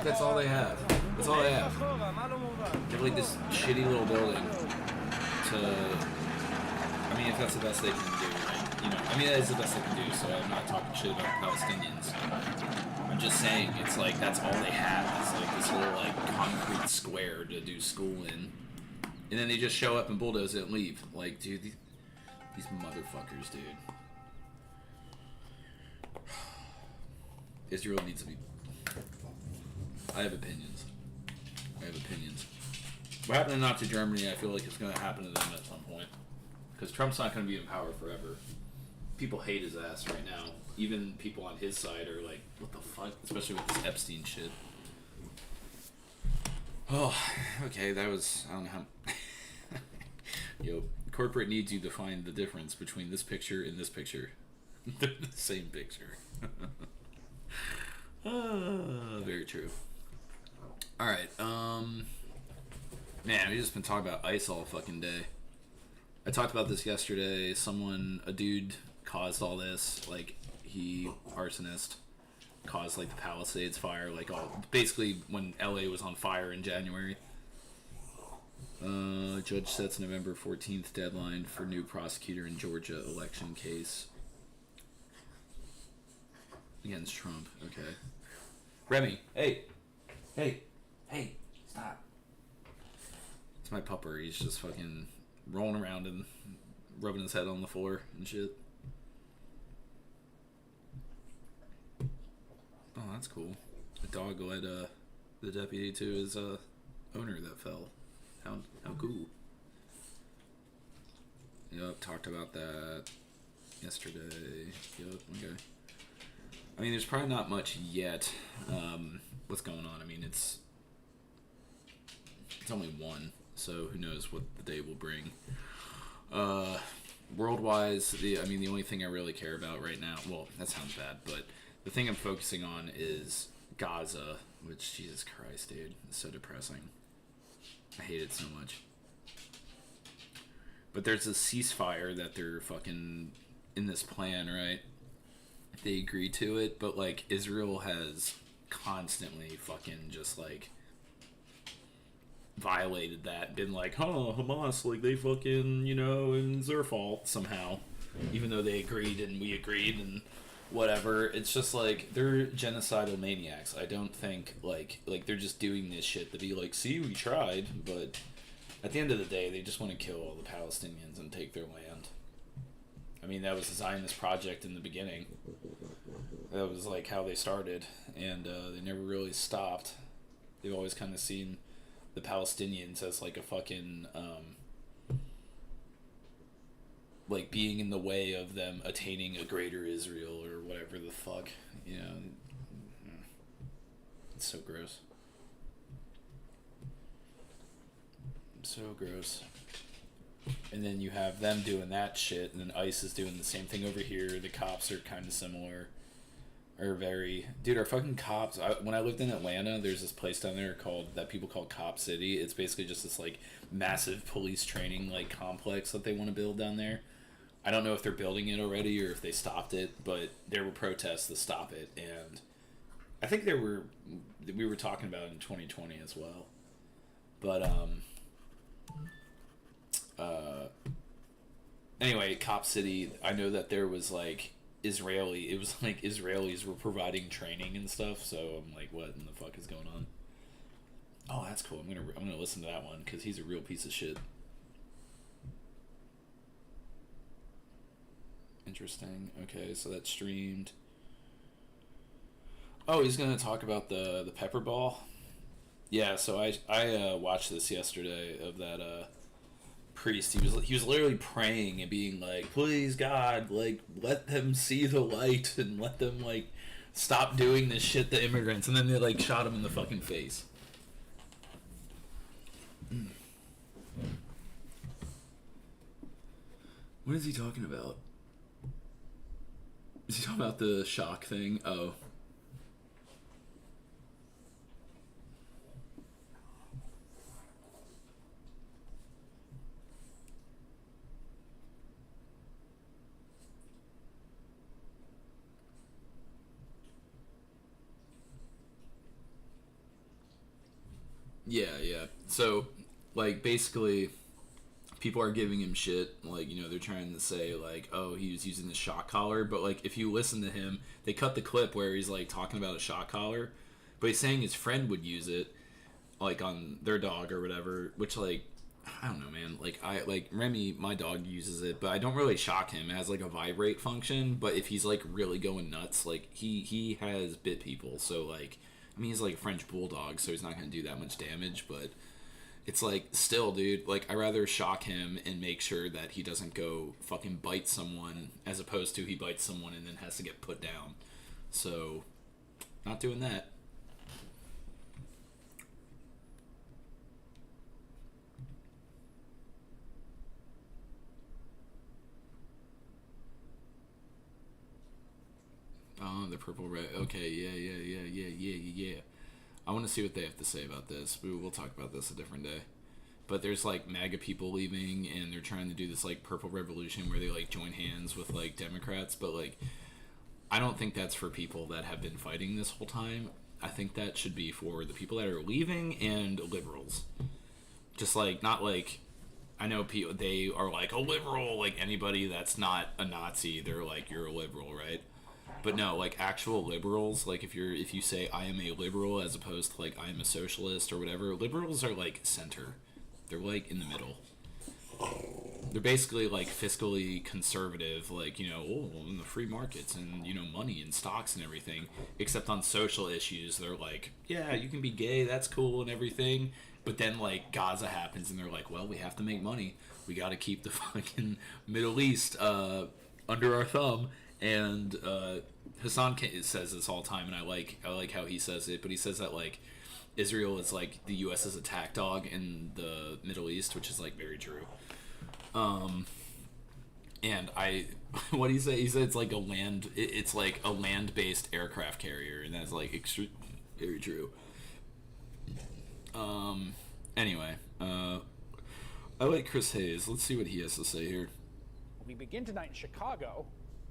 [SPEAKER 1] That's all they have. That's all they have. They have like this shitty little building to. I mean, if that's the best they can do, right? You know, I mean, that is the best they can do. So I'm not talking shit about Palestinians. I'm just saying, it's like that's all they have. It's like this little like concrete square to do school in, and then they just show up and bulldoze it and leave. Like, dude, these motherfuckers, dude. Israel needs to be. I have opinions. What happened to Nazi Germany, I feel like it's going to happen to them at some point. Because Trump's not going to be in power forever. People hate his ass right now. Even people on his side are like, what the fuck? Especially with this Epstein shit. Oh, okay, that was... I don't know how... Yo, corporate needs you to find the difference between this picture and this picture. They're the same picture. Very true. Alright, Man, we just been talking about ICE all fucking day. I talked about this yesterday. A dude caused all this. Like, arsonist, caused, like, the Palisades fire. Like, basically when LA was on fire in January. Judge sets November 14th deadline for new prosecutor in Georgia election case. Against Trump. Okay. Remy, hey, stop. It's my pupper. He's just fucking rolling around and rubbing his head on the floor and shit. Oh, that's cool. The dog led the deputy to his owner that fell. How cool. Yup, talked about that yesterday. Yup, okay. I mean, there's probably not much yet. What's going on? I mean, it's only one, so who knows what the day will bring. World-wise, the only thing I really care about right now, well, that sounds bad, but the thing I'm focusing on is Gaza, which, Jesus Christ, dude, it's so depressing. I hate it so much. But there's a ceasefire that they're fucking in this plan, right? They agreed to it, but, like, Israel has constantly fucking just, like, violated that. Been like, Hamas, like, they fucking, and it's their fault somehow. Even though they agreed and we agreed and whatever. It's just, like, they're genocidal maniacs. I don't think, like they're just doing this shit to be like, see, we tried, but at the end of the day, they just want to kill all the Palestinians and take their land. I mean, that was the Zionist project in the beginning. That was, like, how they started, and they never really stopped. They've always kind of seen the Palestinians as, like, a fucking, like, being in the way of them attaining a greater Israel or whatever the fuck, It's so gross. So gross. And then you have them doing that shit, and then ICE is doing the same thing over here. The cops are kind of similar. Dude, our fucking cops, when I lived in Atlanta, there's this place down there that people call Cop City. It's basically just this, like, massive police training, like, complex that they want to build down there. I don't know if they're building it already or if they stopped it, but there were protests to stop it, and I think we were talking about it in 2020 as well. But, anyway, Cop City, I know that there was, like, Israelis were providing training and stuff, so I'm like, what in the fuck is going on? Oh, that's cool. I'm gonna listen to that one, because he's a real piece of shit. Interesting. Okay, so that's streamed. Oh, he's gonna talk about the pepper ball. Yeah, so I watched this yesterday of that priest. He was literally praying and being like, please God, like, let them see the light and let them, like, stop doing this shit to immigrants. And then they, like, shot him in the fucking face. What is he talking about? Is he talking about the shock thing? Oh. Yeah. So, like, basically, people are giving him shit. Like, they're trying to say, like, oh, he was using the shock collar. But, like, if you listen to him, they cut the clip where he's, like, talking about a shock collar. But he's saying his friend would use it, like, on their dog or whatever. Which, like, I don't know, man. Like, Remy, my dog, uses it. But I don't really shock him. It has, like, a vibrate function. But if he's, like, really going nuts, like, he has bit people. So, like, I mean, he's like a French bulldog, so he's not going to do that much damage, but it's like, still, dude, like, I'd rather shock him and make sure that he doesn't go fucking bite someone, as opposed to he bites someone and then has to get put down. So, not doing that. Oh, the purple red. Okay, yeah. I want to see what they have to say about this. We'll talk about this a different day. but there's like MAGA people leaving, and they're trying to do this like purple revolution where they like join hands with like Democrats, but like I don't think that's for people that have been fighting this whole time. I think that should be for the people that are leaving and liberals. Just like, not like, I know people, they are like a liberal, like anybody that's not a Nazi, they're like, you're a liberal, right? But no, like actual liberals, like if you say I am a liberal as opposed to like I am a socialist or whatever, liberals are like center. They're like in the middle. They're basically like fiscally conservative, like, you know, in the free markets and, you know, money and stocks and everything. Except on social issues, they're like, yeah, you can be gay, that's cool and everything. But then like Gaza happens and they're like, well, we have to make money. We got to keep the fucking Middle East under our thumb. And Hassan says this all the time, and I like how he says it. But he says that like Israel is like the U.S.'s attack dog in the Middle East, which is like very true. And what he said? He said it's like it's like a land-based aircraft carrier, and that's like very true. Anyway, I like Chris Hayes. Let's see what he has to say here.
[SPEAKER 6] We begin tonight in Chicago,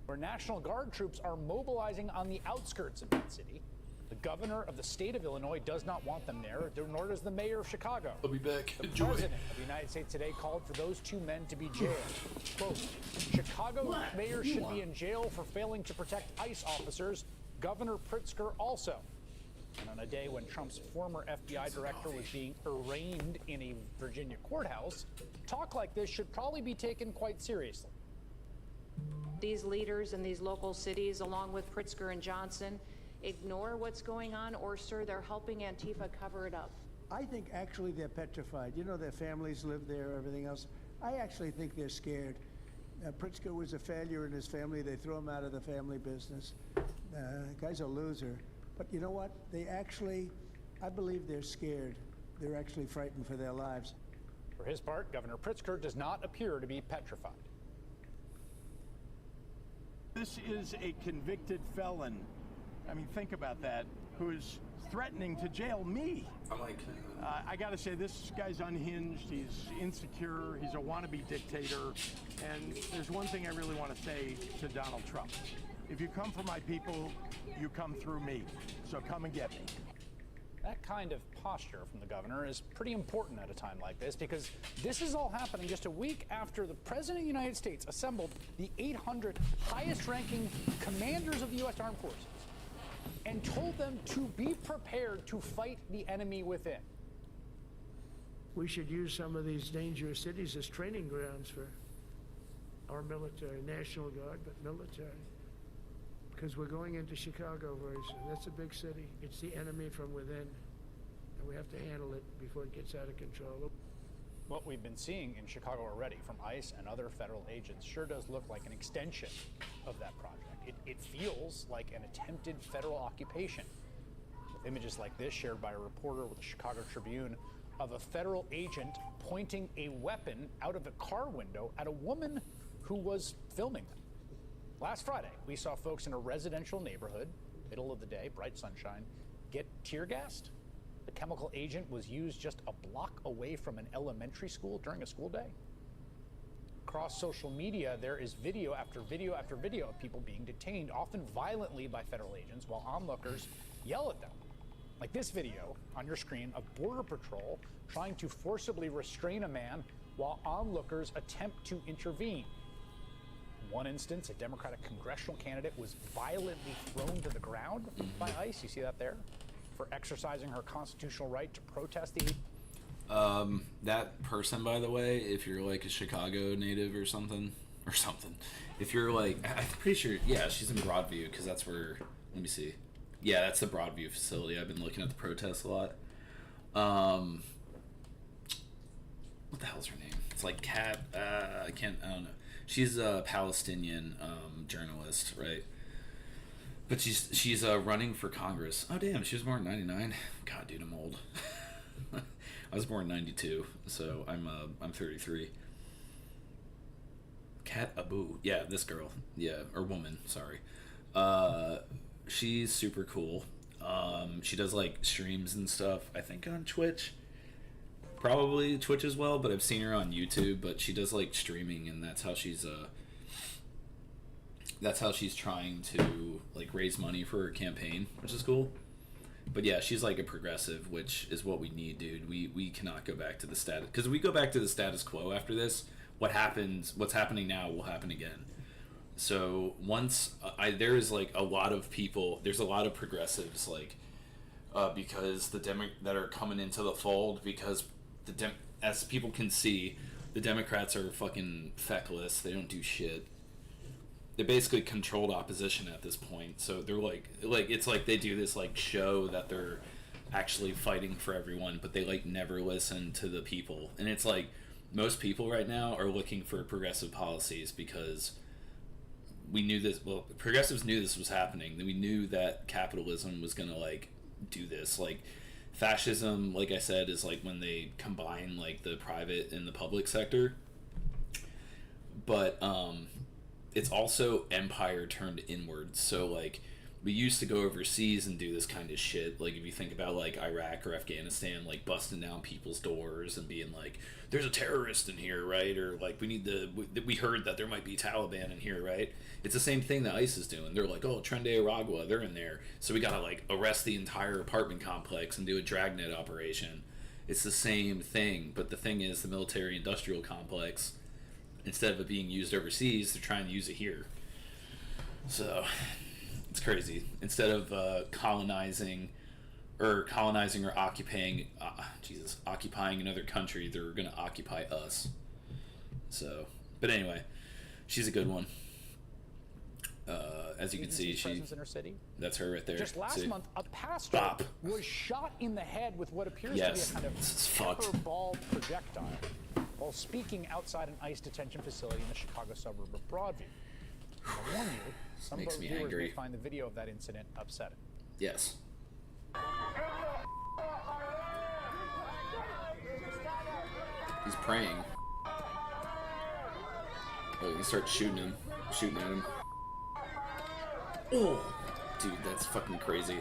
[SPEAKER 6] where National Guard troops are mobilizing on the outskirts of that city. The governor of the state of Illinois does not want them there, nor does the mayor of Chicago.
[SPEAKER 1] I'll be back.
[SPEAKER 6] The
[SPEAKER 1] Enjoy.
[SPEAKER 6] president of the United States today called for those two men to be jailed. Quote, Chicago mayor should be in jail for failing to protect ICE officers. Governor Pritzker also. And on a day when Trump's former FBI director was being arraigned in a Virginia courthouse, talk like this should probably be taken quite seriously.
[SPEAKER 7] These leaders in these local cities, along with Pritzker and Johnson, ignore what's going on, or, sir, they're helping Antifa cover it up.
[SPEAKER 2] I think actually they're petrified. You know, their families live there, everything else. I actually think they're scared. Pritzker was a failure in his family. They threw him out of the family business. The guy's a loser. But you know what? I believe they're scared. They're actually frightened for their lives.
[SPEAKER 6] For his part, Governor Pritzker does not appear to be petrified.
[SPEAKER 8] This is a convicted felon. I mean, think about that, who's threatening to jail me. I gotta say, this guy's unhinged, he's insecure, he's a wannabe dictator, and there's one thing I really want to say to Donald Trump. If you come for my people, you come through me, so come and get me.
[SPEAKER 6] That kind of posture from the governor is pretty important at a time like this, because this is all happening just a week after the President of the United States assembled the 800 highest-ranking commanders of the U.S. Armed Forces and told them to be prepared to fight the enemy within.
[SPEAKER 9] We should use some of these dangerous cities as training grounds for our military, National Guard, but military. Because we're going into Chicago very soon. That's a big city. It's the enemy from within, and we have to handle it before it gets out of control.
[SPEAKER 6] What we've been seeing in Chicago already from ICE and other federal agents sure does look like an extension of that project. It feels like an attempted federal occupation, with images like this shared by a reporter with the Chicago Tribune of a federal agent pointing a weapon out of a car window at a woman who was filming them. Last Friday, we saw folks in a residential neighborhood, middle of the day, bright sunshine, get tear gassed. The chemical agent was used just a block away from an elementary school during a school day. Across social media, there is video after video after video of people being detained, often violently by federal agents, while onlookers yell at them. Like this video on your screen of Border Patrol trying to forcibly restrain a man while onlookers attempt to intervene. In one instance, a Democratic congressional candidate was violently thrown to the ground by ICE. You see that there? For exercising her constitutional right to protest the...
[SPEAKER 1] That person, by the way, if you're like a Chicago native or something, if you're like, I'm pretty sure, yeah, she's in Broadview, because that's where, let me see. Yeah, that's the Broadview facility. I've been looking at the protests a lot. What the hell's her name? It's like Kat, I don't know. She's a Palestinian journalist, right? But she's running for Congress. Oh damn, she was born in '99. God, dude, I'm old. I was born in '92, so I'm 33. Kat Abu, yeah, this girl, yeah, or woman, sorry. She's super cool. She does like streams and stuff. I think on Twitch. probably Twitch as well, but I've seen her on YouTube. But she does like streaming, and that's how she's trying to like raise money for her campaign, which is cool. But yeah, she's like a progressive, which is what we need, dude. We cannot go back to the status, because if we go back to the status quo after this, what's happening now will happen again. So once there is like a lot of people, there's a lot of progressives like because that are coming into the fold, because as people can see, the Democrats are fucking feckless. They don't do shit. They're basically controlled opposition at this point. So they're like it's like they do this like show that they're actually fighting for everyone, but they like never listen to the people. And it's like most people right now are looking for progressive policies, because we knew this. Well, progressives knew this was happening. We knew that capitalism was gonna like do this. Like fascism, like I said, is like when they combine like the private and the public sector. But it's also empire turned inwards. So like we used to go overseas and do this kind of shit. Like if you think about like Iraq or Afghanistan, like busting down people's doors and being like, there's a terrorist in here, right? Or like we heard that there might be Taliban in here, right? It's the same thing that ICE is doing. They're like, oh, Tren de Aragua, they're in there, so we gotta like arrest the entire apartment complex and do a dragnet operation. It's the same thing, but the thing is, the military industrial complex, instead of it being used overseas, they're trying to use it here. So it's crazy. Instead of colonizing or occupying another country, they're gonna occupy us. So, but anyway, she's a good one. As you can see,
[SPEAKER 6] presence in her city.
[SPEAKER 1] That's her right there.
[SPEAKER 6] Just last month, a pastor was shot in the head with what appears to be a kind of pepper ball projectile while speaking outside an ICE detention facility in the Chicago suburb of Broadview. I warn you, some
[SPEAKER 1] makes me
[SPEAKER 6] viewers
[SPEAKER 1] angry.
[SPEAKER 6] may find the video of that incident upsetting.
[SPEAKER 1] Yes. He's praying. Oh, you start shooting at him. Oh, dude, that's fucking crazy.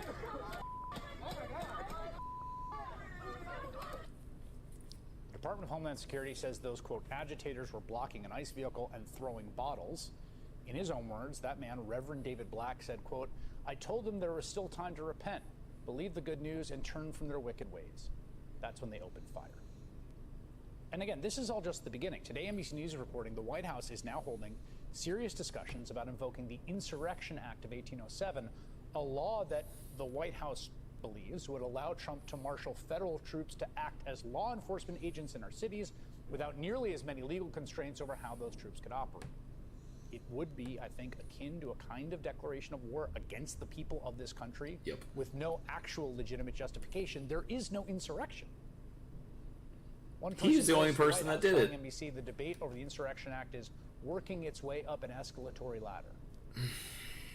[SPEAKER 6] The Department of Homeland Security says those, quote, agitators were blocking an ICE vehicle and throwing bottles. In his own words, that man, Reverend David Black, said, quote, I told them there was still time to repent, believe the good news, and turn from their wicked ways. That's when they opened fire. And again, this is all just the beginning. Today, NBC News is reporting the White House is now holding serious discussions about invoking the Insurrection Act of 1807, a law that the White House believes would allow Trump to marshal federal troops to act as law enforcement agents in our cities without nearly as many legal constraints over how those troops could operate. It would be, I think, akin to a kind of declaration of war against the people of this country.
[SPEAKER 1] Yep.
[SPEAKER 6] With no actual legitimate justification. There is no insurrection.
[SPEAKER 1] He's the only person that did it.
[SPEAKER 6] NBC, the debate over the Insurrection Act is working its way up an escalatory ladder.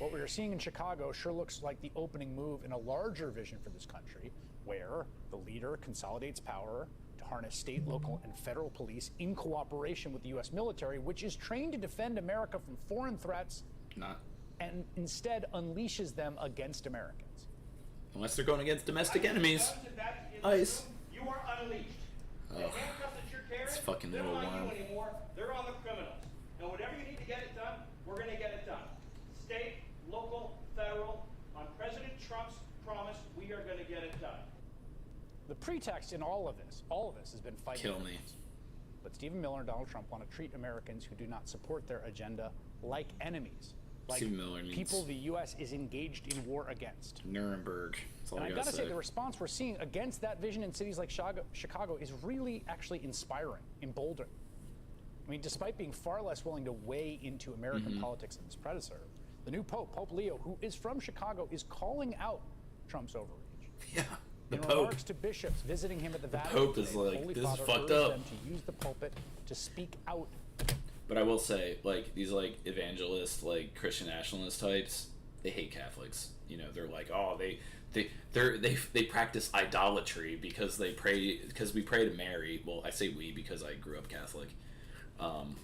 [SPEAKER 6] What we are seeing in Chicago sure looks like the opening move in a larger vision for this country, where the leader consolidates power to harness state, local, and federal police in cooperation with the U.S. military, which is trained to defend America from foreign threats, and instead unleashes them against Americans.
[SPEAKER 1] Unless they're going against domestic enemies. ICE.
[SPEAKER 10] You are unleashed.
[SPEAKER 1] Oh, it's fucking little worm.
[SPEAKER 10] They're on the criminals. And whatever you need to get it done, we're going to get it done. State, local, federal, on President Trump's promise, we are going to get it done.
[SPEAKER 6] The pretext in all of this has been fighting.
[SPEAKER 1] Kill me.
[SPEAKER 6] But Stephen Miller and Donald Trump want to treat Americans who do not support their agenda like enemies. Like people the U.S. is engaged in war against.
[SPEAKER 1] Nuremberg. That's all
[SPEAKER 6] and
[SPEAKER 1] I
[SPEAKER 6] I've
[SPEAKER 1] gotta
[SPEAKER 6] got to say, the response we're seeing against that vision in cities like Chicago is really actually inspiring, emboldening. I mean, despite being far less willing to weigh into American politics than his predecessor, the new Pope, Pope Leo, who is from Chicago, is calling out Trump's overreach.
[SPEAKER 1] Yeah, the
[SPEAKER 6] in
[SPEAKER 1] Pope.
[SPEAKER 6] remarks to bishops visiting him at the Vatican,
[SPEAKER 1] Pope is like,
[SPEAKER 6] Holy
[SPEAKER 1] this
[SPEAKER 6] Father
[SPEAKER 1] is fucked
[SPEAKER 6] urged
[SPEAKER 1] up.
[SPEAKER 6] them to use the pulpit to speak out.
[SPEAKER 1] But I will say, like, these, like, evangelist, like, Christian nationalist types, they hate Catholics. You know, they're like, oh, they practice idolatry because we pray to Mary. Well, I say we because I grew up Catholic,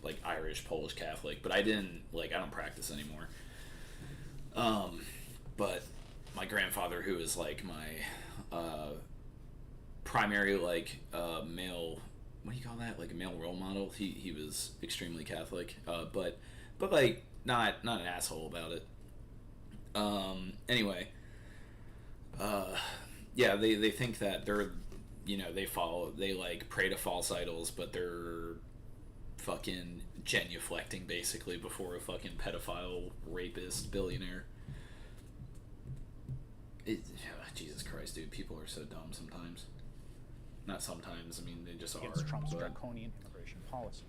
[SPEAKER 1] like Irish, Polish Catholic, but I don't practice anymore. But my grandfather, who is like my primary like male, what do you call that, like a male role model. He was extremely Catholic, but like not an asshole about it. Anyway, yeah, they think that they're, you know, they like pray to false idols, but they're fucking genuflecting basically before a fucking pedophile, rapist, billionaire. Jesus Christ, dude, people are so dumb sometimes. Not sometimes, I mean, they just
[SPEAKER 6] Against
[SPEAKER 1] are.
[SPEAKER 6] Trump's
[SPEAKER 1] but...
[SPEAKER 6] draconian immigration policies.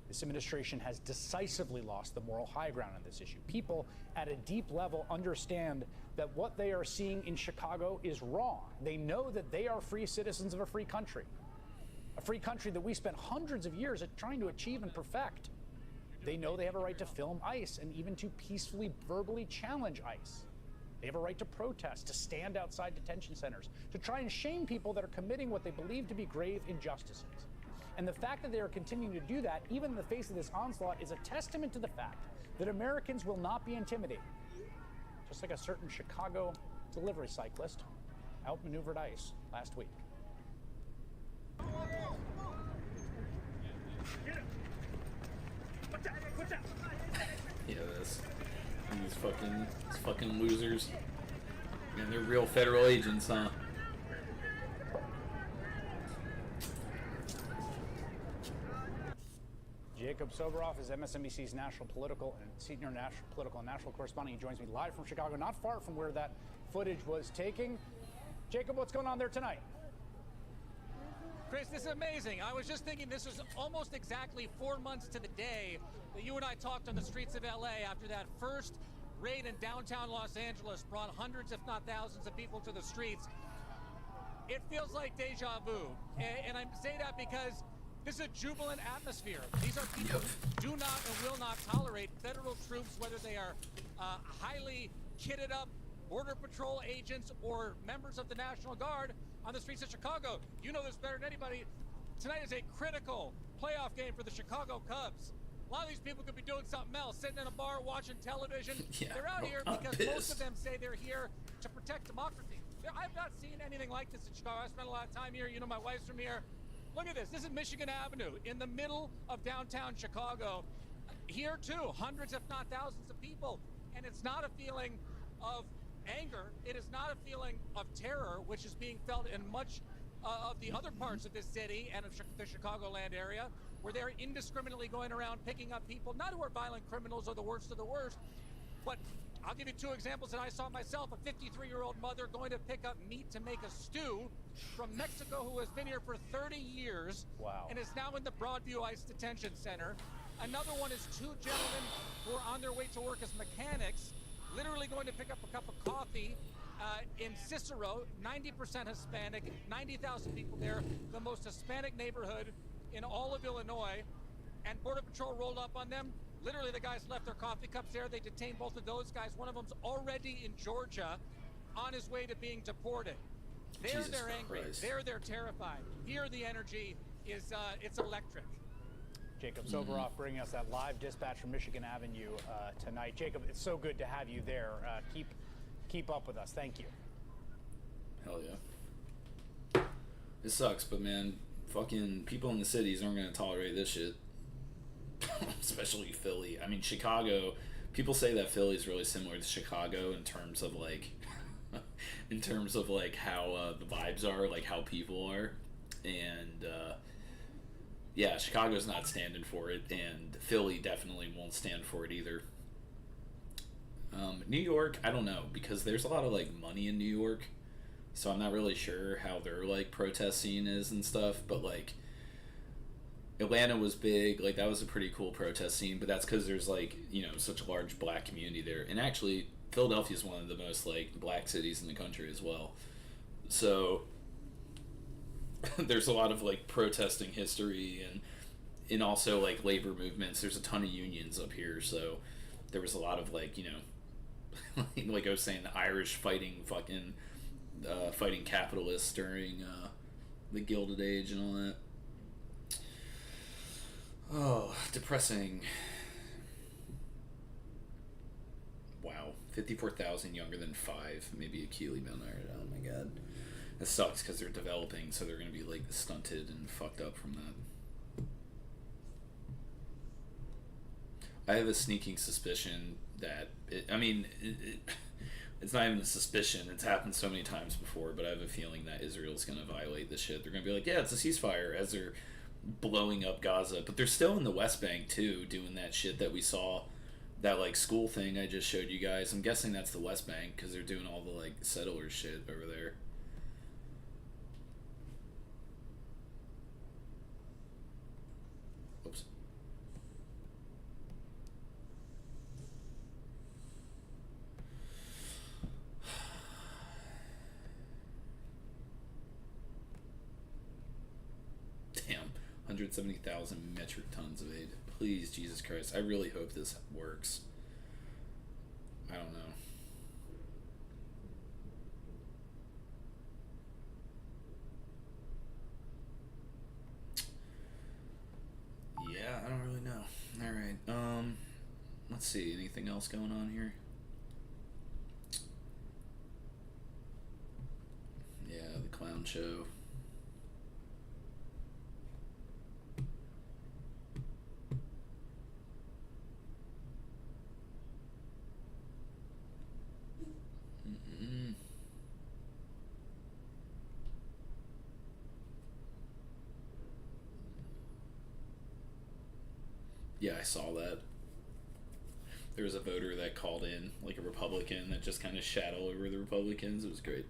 [SPEAKER 6] This administration has decisively lost the moral high ground on this issue. People at a deep level understand that what they are seeing in Chicago is wrong. They know that they are free citizens of a free country that we spent hundreds of years at trying to achieve and perfect. They know they have a right to film ICE and even to peacefully, verbally challenge ICE. They have a right to protest, to stand outside detention centers, to try and shame people that are committing what they believe to be grave injustices. And the fact that they are continuing to do that, even in the face of this onslaught, is a testament to the fact that Americans will not be intimidated. Just like a certain Chicago delivery cyclist outmaneuvered ICE last week.
[SPEAKER 1] Yeah, these fucking losers. Man, they're real federal agents, huh?
[SPEAKER 6] Jacob Soboroff is MSNBC's national political and senior national political and national correspondent. He joins me live from Chicago, not far from where that footage was taken. Jacob, what's going on there tonight?
[SPEAKER 11] Chris, this is amazing. I was just thinking this was almost exactly 4 months to the day that you and I talked on the streets of LA after that first raid in downtown Los Angeles brought hundreds, if not thousands, of people to the streets. It feels like deja vu. And I say that because this is a jubilant atmosphere. These are people who do not and will not tolerate federal troops, whether they are highly kitted up Border Patrol agents or members of the National Guard on the streets of Chicago. You know this better than anybody. Tonight is a critical playoff game for the Chicago Cubs. A lot of these people could be doing something else, sitting in a bar watching television.
[SPEAKER 1] Yeah,
[SPEAKER 11] they're out here
[SPEAKER 1] I'm
[SPEAKER 11] because
[SPEAKER 1] pissed.
[SPEAKER 11] most of them say they're here to protect democracy. I've not seen anything like this in Chicago. I spent a lot of time here. You know, my wife's from here. Look at this. This is Michigan Avenue in the middle of downtown Chicago. Here, too, hundreds, if not thousands of people. And it's not a feeling of anger. It is not a feeling of terror, which is being felt in much of the other parts of this city and of the Chicagoland area, where they're indiscriminately going around picking up people, not who are violent criminals or the worst of the worst, but I'll give you two examples that I saw myself. A 53-year-old mother going to pick up meat to make a stew from Mexico who has been here for 30 years.
[SPEAKER 6] Wow.
[SPEAKER 11] And is now in the Broadview ICE Detention Center. Another one is two gentlemen who are on their way to work as mechanics, literally going to pick up a cup of coffee in Cicero, 90% Hispanic, 90,000 people there, the most Hispanic neighborhood in all of Illinois, and Border Patrol rolled up on them. Literally, the guys left their coffee cups there. They detained both of those guys. One of them's already in Georgia on his way to being deported. There, they're angry. There, they're terrified. Here, the energy is it's electric.
[SPEAKER 6] Jacob Soboroff bringing us that live dispatch from Michigan Avenue tonight. Jacob, it's so good to have you there. Keep up with us. Thank you.
[SPEAKER 1] Hell yeah. It sucks, but man, fucking people in the cities aren't going to tolerate this shit. Especially Philly. I mean, Chicago, people say that Philly's really similar to Chicago in terms of like how the vibes are, like how people are. And yeah, Chicago's not standing for it, and Philly definitely won't stand for it either. New York, I don't know, because there's a lot of like money in New York, so I'm not really sure how their like protest scene is and stuff, but like Atlanta was big, like that was a pretty cool protest scene, but that's because there's like, you know, such a large black community there. And actually Philadelphia is one of the most like black cities in the country as well, so there's a lot of like protesting history and also like labor movements. There's a ton of unions up here, so there was a lot of like, you know, like I was saying, the Irish fighting capitalists during the Gilded Age and all that. Oh, depressing. Wow. 54,000 younger than 5. Maybe a Keely Bernard. Oh my god. It sucks because they're developing, so they're going to be like stunted and fucked up from that. I have a sneaking suspicion that it's not even a suspicion. It's happened so many times before, but I have a feeling that Israel's going to violate this shit. They're going to be like, yeah, it's a ceasefire, as they're blowing up Gaza. But they're still in the West Bank, too, doing that shit that we saw, that, like, school thing I just showed you guys. I'm guessing that's the West Bank, because they're doing all the, like, settler shit over there. Oops. Damn, 170,000 metric tons of aid. Please, Jesus Christ. I really hope this works. I don't know. Yeah, I don't really know. Alright, let's see. Anything else going on here? Yeah, the clown show. Yeah, I saw that. There was a voter that called in, like a Republican, that just kind of shat all over the Republicans. It was great.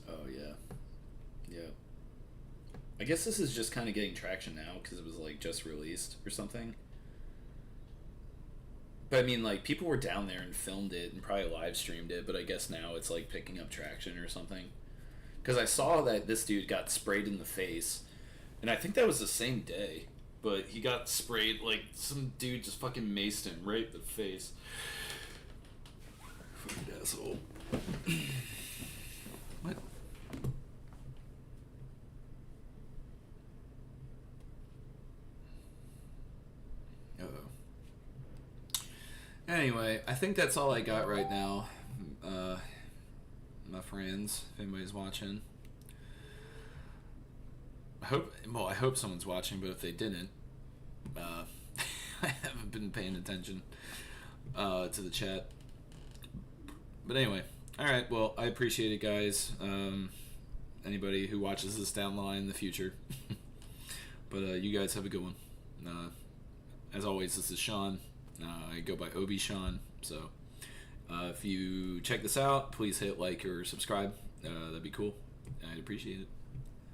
[SPEAKER 1] Oh, yeah. Yeah. I guess this is just kind of getting traction now because it was, like, just released or something. But, I mean, like, people were down there and filmed it and probably live streamed it, but I guess now it's, like, picking up traction or something. Because I saw that this dude got sprayed in the face, and I think that was the same day, but he got sprayed, like, some dude just fucking maced him right in the face. Fucking asshole. What? Anyway, I think that's all I got right now, my friends, if anybody's watching. I hope someone's watching, but if they didn't, I haven't been paying attention to the chat. But anyway, alright, well, I appreciate it, guys. Anybody who watches this down the line in the future. But you guys have a good one. As always, this is Sean. I go by Obi Sean, so if you check this out, please hit like or subscribe. That'd be cool. I'd appreciate it.